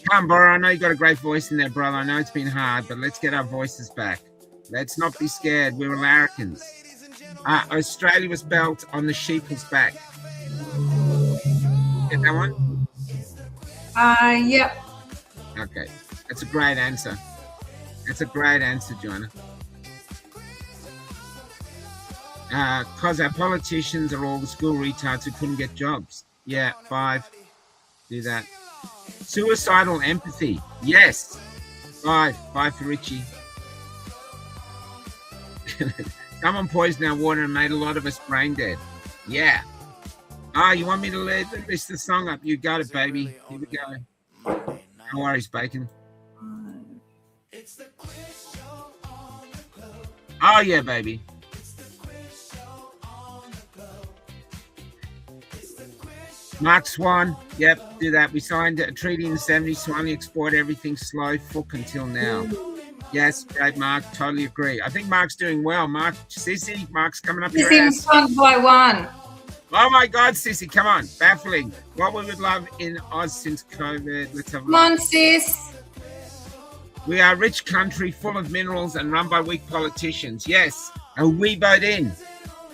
Come on, Borrow. I know you got a great voice in there, brother. I know it's been hard, but let's get our voices back. Let's not be scared. We're Americans. Australia was built on the sheep's back. Get that one? Yep. Okay. That's a great answer. That's a great answer, Joanna. Because our politicians are all the school retards who couldn't get jobs. Yeah, 5. Do that. Suicidal empathy. Yes. 5 for Richie. Someone poisoned our water and made a lot of us brain dead. Yeah. You want me to list the song up? You got it, baby. Here we go. No worries, Bacon. Oh, yeah, baby. Mark Swan, yep, do that. We signed a treaty in the 70s, so only export everything slow fuck until now. Yes, great, Mark. Totally agree. I think Mark's doing well. Sissy, Mark's coming up your ass. One by one. Oh my God, Sissy, come on. Baffling. What we would love in Oz since COVID. Let's have a look. Come on, sis. We are a rich country full of minerals and run by weak politicians. Yes, and we vote in.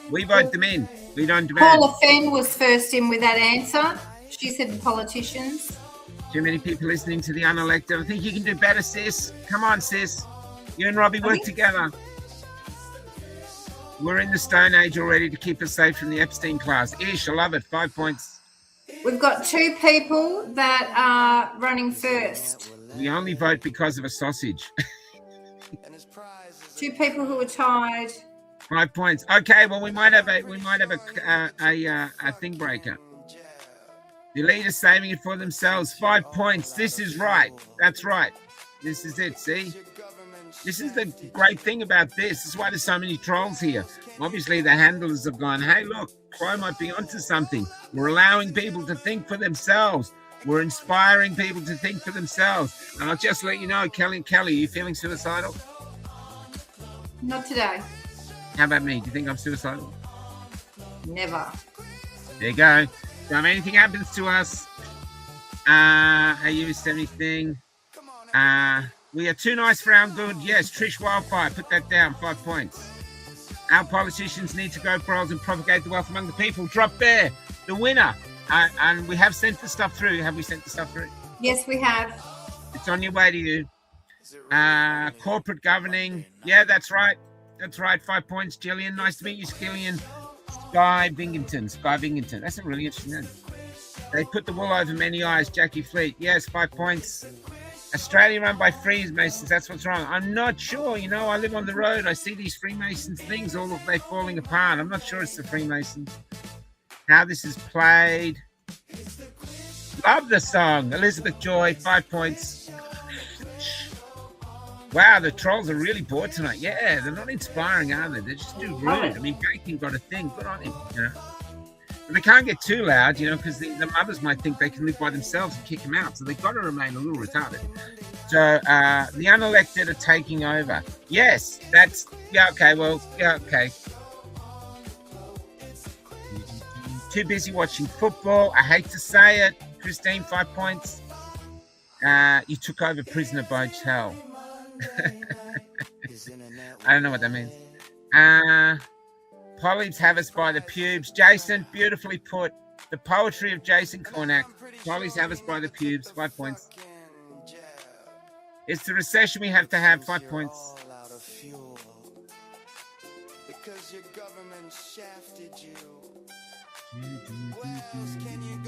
We vote them in. We don't demand. Paula Fenn was first in with that answer. She said the politicians. Too many people listening to the unelected. I think you can do better, sis. Come on, sis. You and Robbie work together. We're in the Stone Age already to keep us safe from the Epstein class. Ish, I love it. 5 points. We've got 2 people that are running first. We only vote because of a sausage. 2 people who are tied. 5 points. Okay, well we might have a thing breaker. The leaders saving it for themselves. 5 points. This is right. That's right. This is it. See, this is the great thing about this. This is why there's so many trolls here. Obviously, the handlers have gone, hey, look, Chloe might be onto something. We're allowing people to think for themselves. We're inspiring people to think for themselves. And I'll just let you know, Kelly, are you feeling suicidal? Not today. How about me? Do you think I'm suicidal? Never. There you go. So if anything happens to us, are you anything? We are too nice for our good. Yes, Trish Wildfire, put that down. 5 points. Our politicians need to go for and propagate the wealth among the people. Drop there, the winner. And we have sent the stuff through. Have we sent the stuff through? Yes, we have. It's on your way to you. Corporate governing. Yeah, that's right. That's right. 5 points, Gillian. Nice to meet you, Gillian. Sky Bingington. That's a really interesting name. They put the wool over many eyes. Jackie Fleet. Yes, 5 points. Australia run by Freemasons. That's what's wrong. I'm not sure. You know, I live on the road. I see these Freemasons things. All of they falling apart. I'm not sure it's the Freemasons. How this is played. Love the song. Elizabeth Joy. 5 points. Wow, the trolls are really bored tonight. Yeah, they're not inspiring, are they? They're just too rude. I mean, Bacon got a thing. Good on him, you know. But they can't get too loud, you know, because the mothers might think they can live by themselves and kick them out. So they've got to remain a little retarded. So the unelected are taking over. Yes, that's, yeah, okay, well, yeah, okay. Too busy watching football. I hate to say it. Christine, 5 points. You took over prisoner by hell. I don't know what that means. Polyps have us by the pubes. Jason, beautifully put. The poetry of Jason Cornack. Polyps have us by the pubes. 5 points. It's the recession we have to have. 5 points.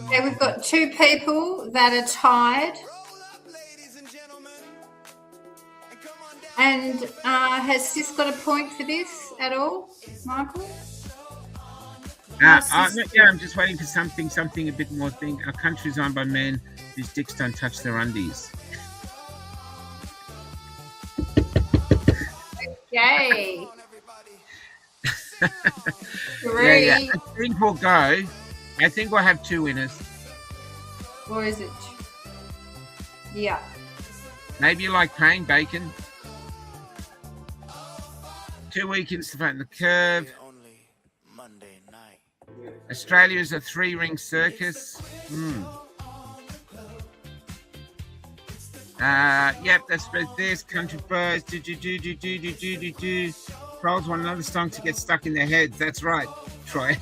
Okay, we've got 2 people that are tied. And has Sis got a point for this at all, Michael? Yeah, I'm just waiting for something a bit more thing. Our country's owned by men whose dicks don't touch their undies. Okay. Yeah. I think we'll go. I think we'll have 2 winners. Or is it? Yeah. Maybe you like pain, Bacon. 2 weekends to flatten the curve. Australia is a 3-ring circus. Yep, that's about this. Country birds. Trolls want another song to get stuck in their heads. That's right, Troy.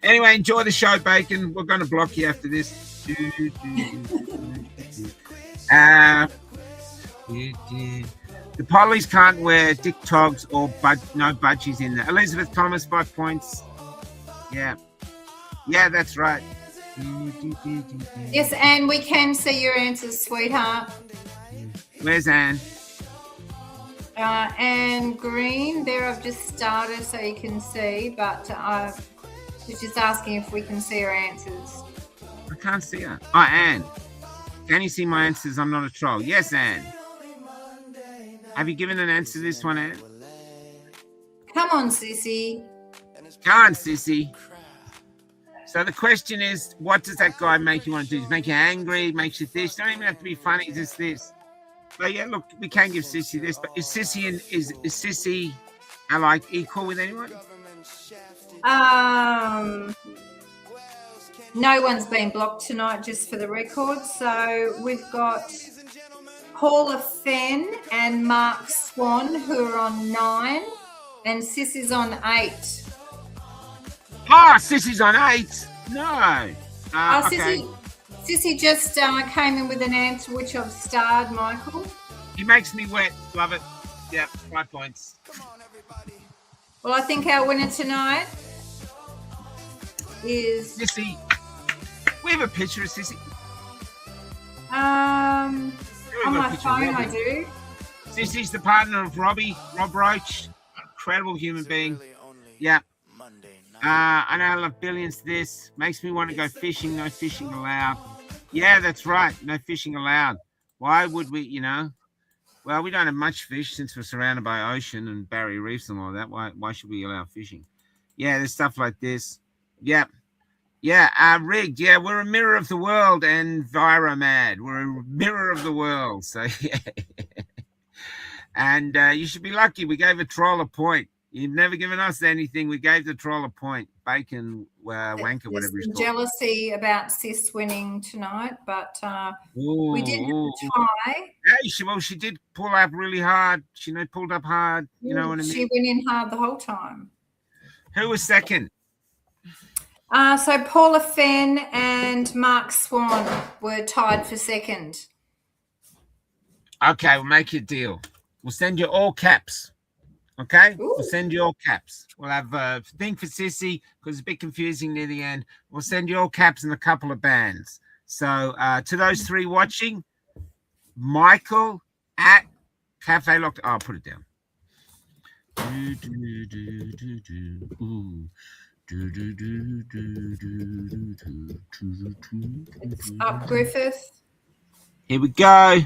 Anyway, enjoy the show, Bacon. We're going to block you after this. The police can't wear dick togs or no budgies in there. Elizabeth Thomas, 5 points. Yeah, that's right. Yes, Anne, we can see your answers, sweetheart. Where's Anne? Anne Green, there I've just started so you can see, but I was just asking if we can see her answers. I can't see her. Oh, Anne. Can you see my answers? I'm not a troll. Yes, Anne. Have you given an answer to this one, Anne? Come on, Sissy. Come on, Sissy. So the question is, what does that guy make you want to do? Does it make you angry? Makes you this? Don't even have to be funny. Just this. But yeah, look, we can give Sissy this. But is Sissy like equal with anyone? No one's been blocked tonight, just for the record. So we've got Paula Fenn and Mark Swan, who are on 9, and Sis is on 8. Sissy's on 8. No. Okay. Sissy just came in with an answer which I've starred, Michael. He makes me wet. Love it. Yeah, 5 points. Well, I think our winner tonight is Sissy. We have a picture of Sissy. on my phone. I do. Sissy's the partner of Rob Roach. Incredible human being. Yeah. I know I love billions to this. Makes me want to go fishing. No fishing allowed. Yeah, that's right. No fishing allowed. Why would we, Well, we don't have much fish since we're surrounded by ocean and barrier reefs and all that. Why should we allow fishing? Yeah, there's stuff like this. Yeah. Yeah, rigged. Yeah, we're a mirror of the world and Viromad. We're a mirror of the world. So, yeah. And you should be lucky. We gave a troll a point. You've never given us anything. We gave the troll a point. Bacon, wanker, whatever he's called. Jealousy about Sis winning tonight, but we did have a tie. Yeah, she did pull up really hard. She pulled up hard. You know what I mean? She went in hard the whole time. Who was second? So Paula Fenn and Mark Swan were tied for second. Okay, we'll make you a deal. We'll send you all caps. Okay? Ooh. We'll send you all caps. We'll have a thing for Sissy because it's a bit confusing near the end. We'll send you all caps and a couple of bands. So to those three watching, Michael at Cafe Locked. I'll put it down. It's up, Griffith. Here we go.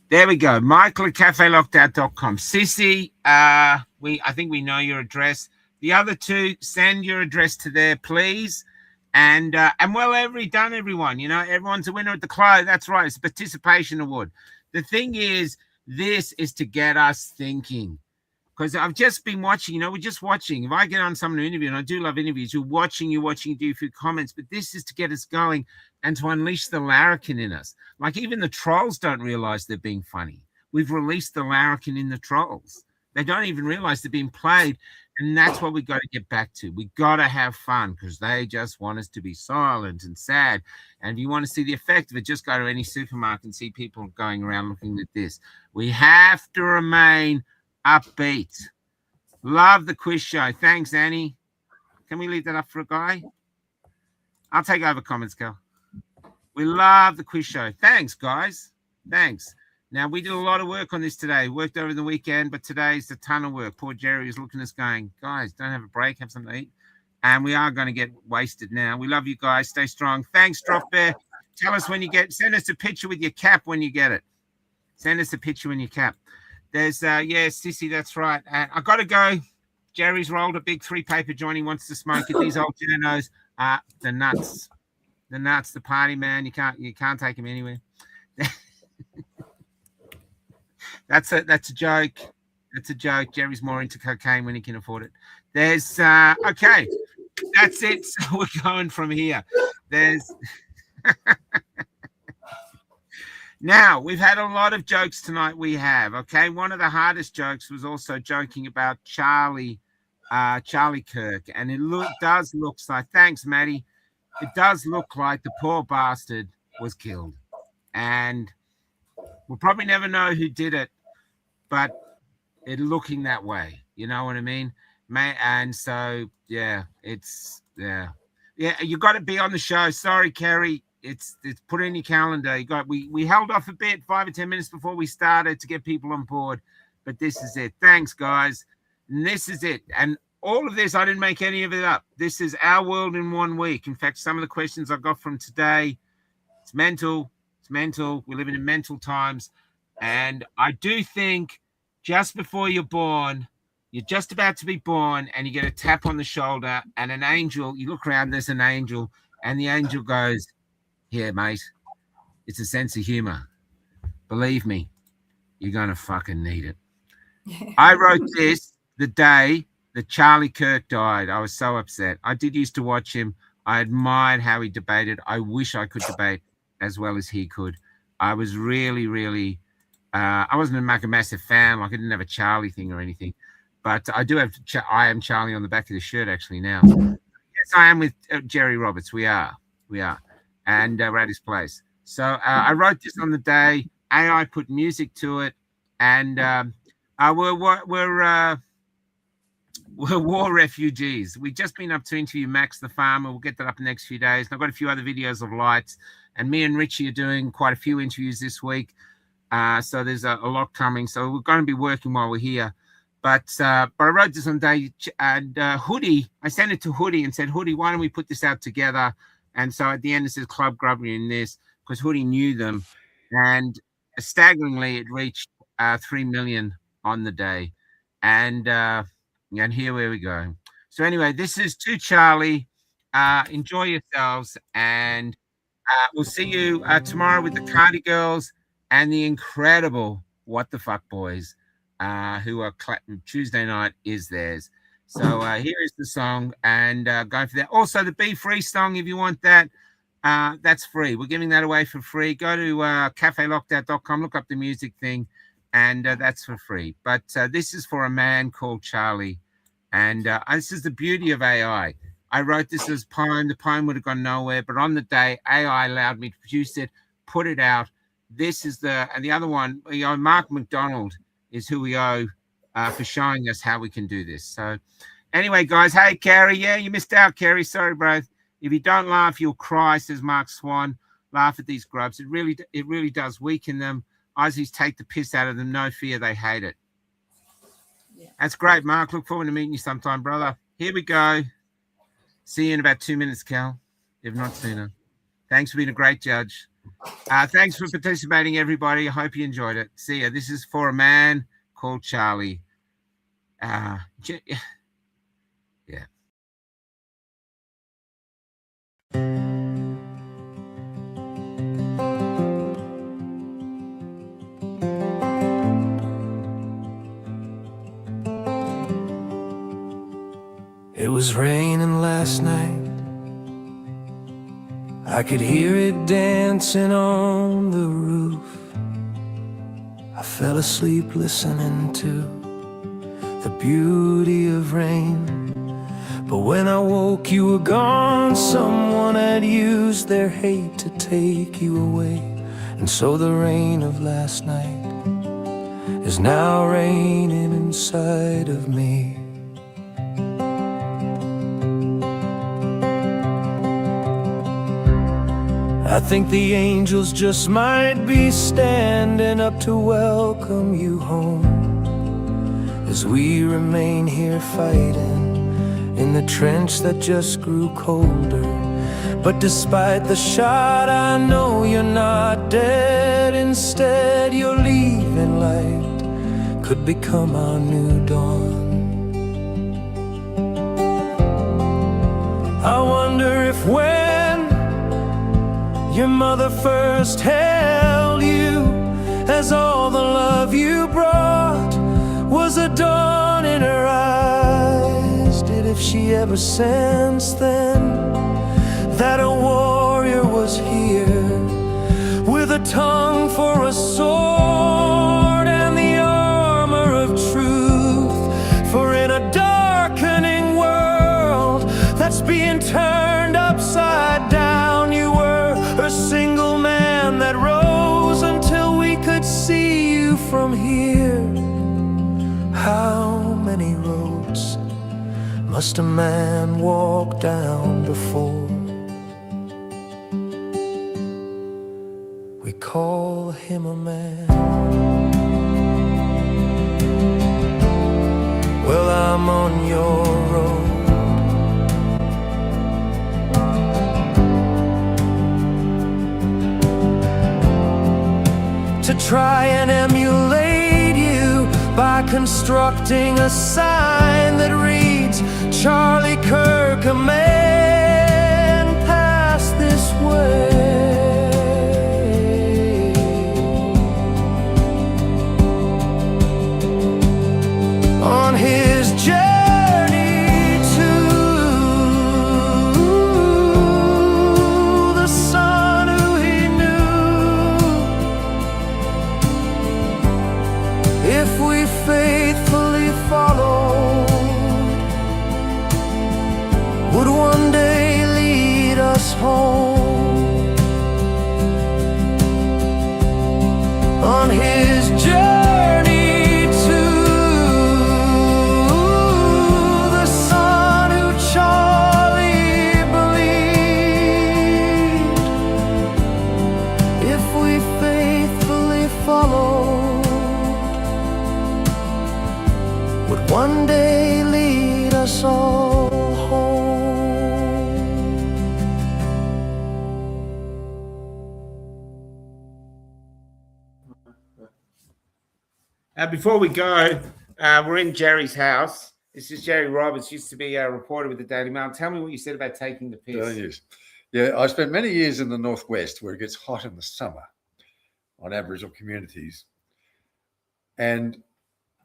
There we go. Michael at cafelockedout.com. Sissy, I think we know your address. The other two, send your address to there, please. And well, everyone. Everyone's a winner at the CLO. That's right. It's a participation award. The thing is, this is to get us thinking. Because I've just been watching, we're just watching. If I get on someone to interview, and I do love interviews, you're watching, do a few comments, but this is to get us going and to unleash the larrikin in us. Like even the trolls don't realize they're being funny. We've released the larrikin in the trolls. They don't even realize they're being played. And that's what we got to get back to. We got to have fun because they just want us to be silent and sad. And if you want to see the effect of it, just go to any supermarket and see people going around looking at this. We have to remain upbeat. Love the quiz show. Thanks, Annie. Can we leave that up for a guy? I'll take over comments, girl. We love the quiz show. Thanks, guys. Thanks. Now, we did a lot of work on this today. Worked over the weekend, but today's a ton of work. Poor Jerry is looking at us going, guys, don't have a break, have something to eat. And we are going to get wasted now. We love you guys. Stay strong. Thanks, Drop Bear. Tell us when you send us a picture with your cap when you get it. Send us a picture when you cap. There's, Sissy, that's right. I got to go. Jerry's rolled a big 3-paper joint. He wants to smoke it. These old journos are the nuts. The nuts, the party, man. You can't take him anywhere. That's a joke. That's a joke. Jerry's more into cocaine when he can afford it. There's, okay. That's it. So we're going from here. There's... Now, we've had a lot of jokes tonight. We have, okay? One of the hardest jokes was also joking about Charlie Kirk. And it does look like, thanks, Maddie. It does look like the poor bastard was killed. And we'll probably never know who did it, but it's looking that way. You know what I mean? And so, yeah, yeah, you got to be on the show. Sorry, Kerry. It's put in your calendar. We held off a bit, 5 or 10 minutes before we started to get people on board, but this is it. Thanks, guys. And this is it. And all of this, I didn't make any of it up. This is our world in 1 week. In fact, some of the questions I got from today, it's mental. It's mental. We're living in mental times. And I do think just before you're born, you're just about to be born, and you get a tap on the shoulder, and an angel, you look around, there's an angel, and the angel goes, yeah, mate, it's a sense of humor. Believe me, you're going to fucking need it. I wrote this the day that Charlie Kirk died. I was so upset. I did used to watch him. I admired how he debated. I wish I could debate as well as he could. I was really, really, I wasn't a massive fan. Like I didn't have a Charlie thing or anything. But I do have, I am Charlie on the back of the shirt actually now. Yes, I am with Jerry Roberts. We are. And we're at his place. So I wrote this on the day. AI put music to it, and we're war refugees. We've just been up to interview Max the farmer. We'll get that up in the next few days. And I've got a few other videos of lights. And me and Richie are doing quite a few interviews this week. So there's a lot coming. So we're going to be working while we're here. But I wrote this on day, and Hoodie, I sent it to Hoodie and said, Hoodie, why don't we put this out together? And so at the end it says Club Grubbery in this, because Hoodie knew them. And staggeringly, it reached 3 million on the day. And here we go. So anyway, this is to Charlie. Enjoy yourselves, and we'll see you tomorrow with the Cardi Girls and the incredible What the Fuck Boys, who are Tuesday night is theirs. So here is the song, and go for that. Also, the Be Free song, if you want that, that's free. We're giving that away for free. Go to cafelockedout.com, look up the music thing, and that's for free. But this is for a man called Charlie, and this is the beauty of AI. I wrote this as a poem. The poem would have gone nowhere, but on the day, AI allowed me to produce it, put it out. This is and the other one, Mark McDonald is who we owe for showing us how we can do this. So anyway, guys, hey, Carrie, yeah, you missed out, Carrie. Sorry, bro. If you don't laugh, you'll cry, says Mark Swan. Laugh at these grubs. It really does weaken them. Aussies take the piss out of them. No fear, they hate it. Yeah. That's great, Mark. Look forward to meeting you sometime, brother. Here we go. See you in about 2 minutes, Cal, if not sooner. Thanks for being a great judge. Thanks for participating, everybody. I hope you enjoyed it. See ya. This is for a man called Charlie. Yeah. It was raining last night. I could hear it dancing on the roof. I fell asleep listening to the beauty of rain. But when I woke, you were gone. Someone had used their hate to take you away. And so the rain of last night is now raining inside of me. I think the angels just might be standing up to welcome you home, as we remain here fighting in the trench that just grew colder. But despite the shot, I know you're not dead. Instead, you're leaving light could become our new dawn. I wonder if when your mother first held you, as all the love you brought was a dawn in her eyes. Did if she ever sensed then that a warrior was here, with a tongue for a sword and the armor of truth? For in a darkening world that's being turned upside down, you were a single man that rose until we could see you from here. How many roads must a man walk down before we call him a man? Well, I'm on your road, to try and emulate you by constructing a sign that reads Charlie Kirk, a man passed this way. On his journey to the son who he knew, if we faithfully followed, would one day lead us home. On his journey to one day lead us all home. Before we go, we're in Jerry's house. This is Jerry Roberts, used to be a reporter with the Daily Mail. Tell me what you said about taking the piss. Yes. Yeah, I spent many years in the Northwest where it gets hot in the summer on Aboriginal communities. And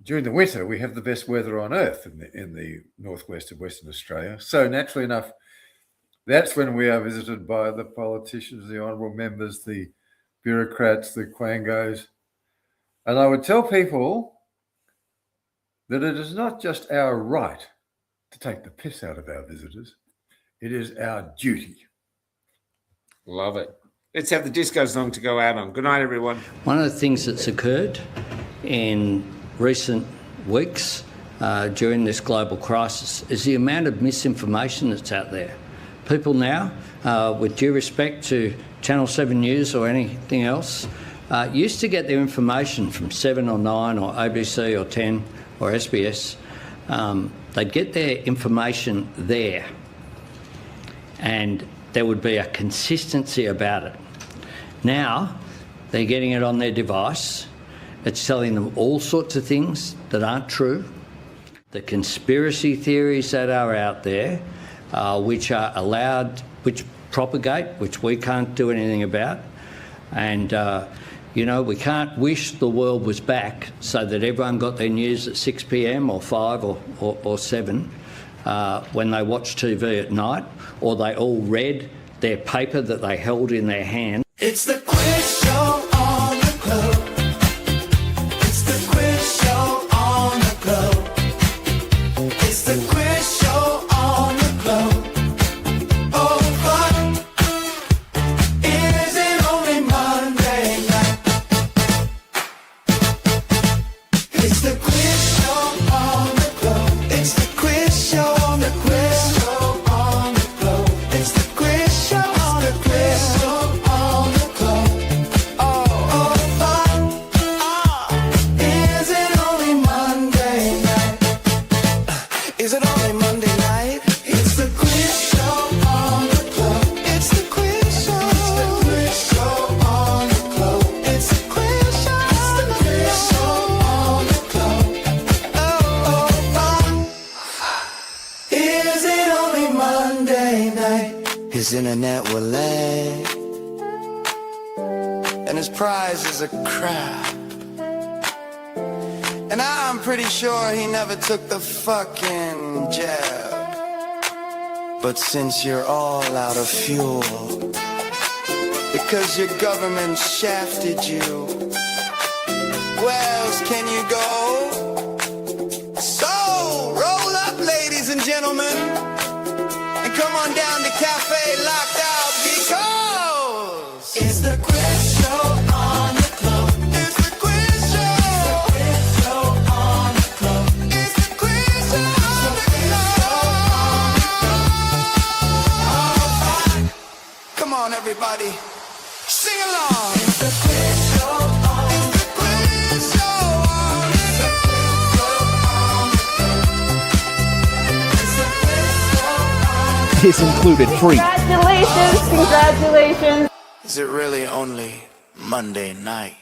during the winter, we have the best weather on earth in the Northwest of Western Australia. So naturally enough, that's when we are visited by the politicians, the honourable members, the bureaucrats, the quangos. And I would tell people that it is not just our right to take the piss out of our visitors, it is our duty. Love it. Let's have the disco song to go out on. Good night, everyone. One of the things that's occurred in recent weeks during this global crisis is the amount of misinformation that's out there. People now, with due respect to Channel 7 News or anything else, used to get their information from 7 or 9 or ABC or 10 or SBS. They'd get their information there and there would be a consistency about it. Now, they're getting it on their device. It's telling them all sorts of things that aren't true. The conspiracy theories that are out there, which are allowed, which propagate, which we can't do anything about. And, you know, we can't wish the world was back so that everyone got their news at 6 p.m. or 5 or 7 when they watch TV at night, or they all read their paper that they held in their hand. It's the quiz show on the globe. It's the quiz show on the globe. It's the quiz show on the globe. Oh, but is it only Monday night? It's the quiz show on the globe. It's the quiz show on the quiz show on the globe. It's the quiz show on the quiz show. Is it only Monday night? It's the quiz show on the globe. It's the quiz show. It's the quiz show on the globe. It's the quiz show. It's the quiz show on the globe. Oh, is it only Monday night? His internet will lag, and his prize is a crap. And I'm pretty sure he never took the fucking jab. But since you're all out of fuel, because your government shafted you, where else can you go? So roll up, ladies and gentlemen, and come on down to Cafe Locked Out, because it's the quiz show on the globe. It's the quiz show. Come on, everybody, sing along. It's the quiz show on the quiz show on the This included free. Congratulations, congratulations. Is it really only Monday night?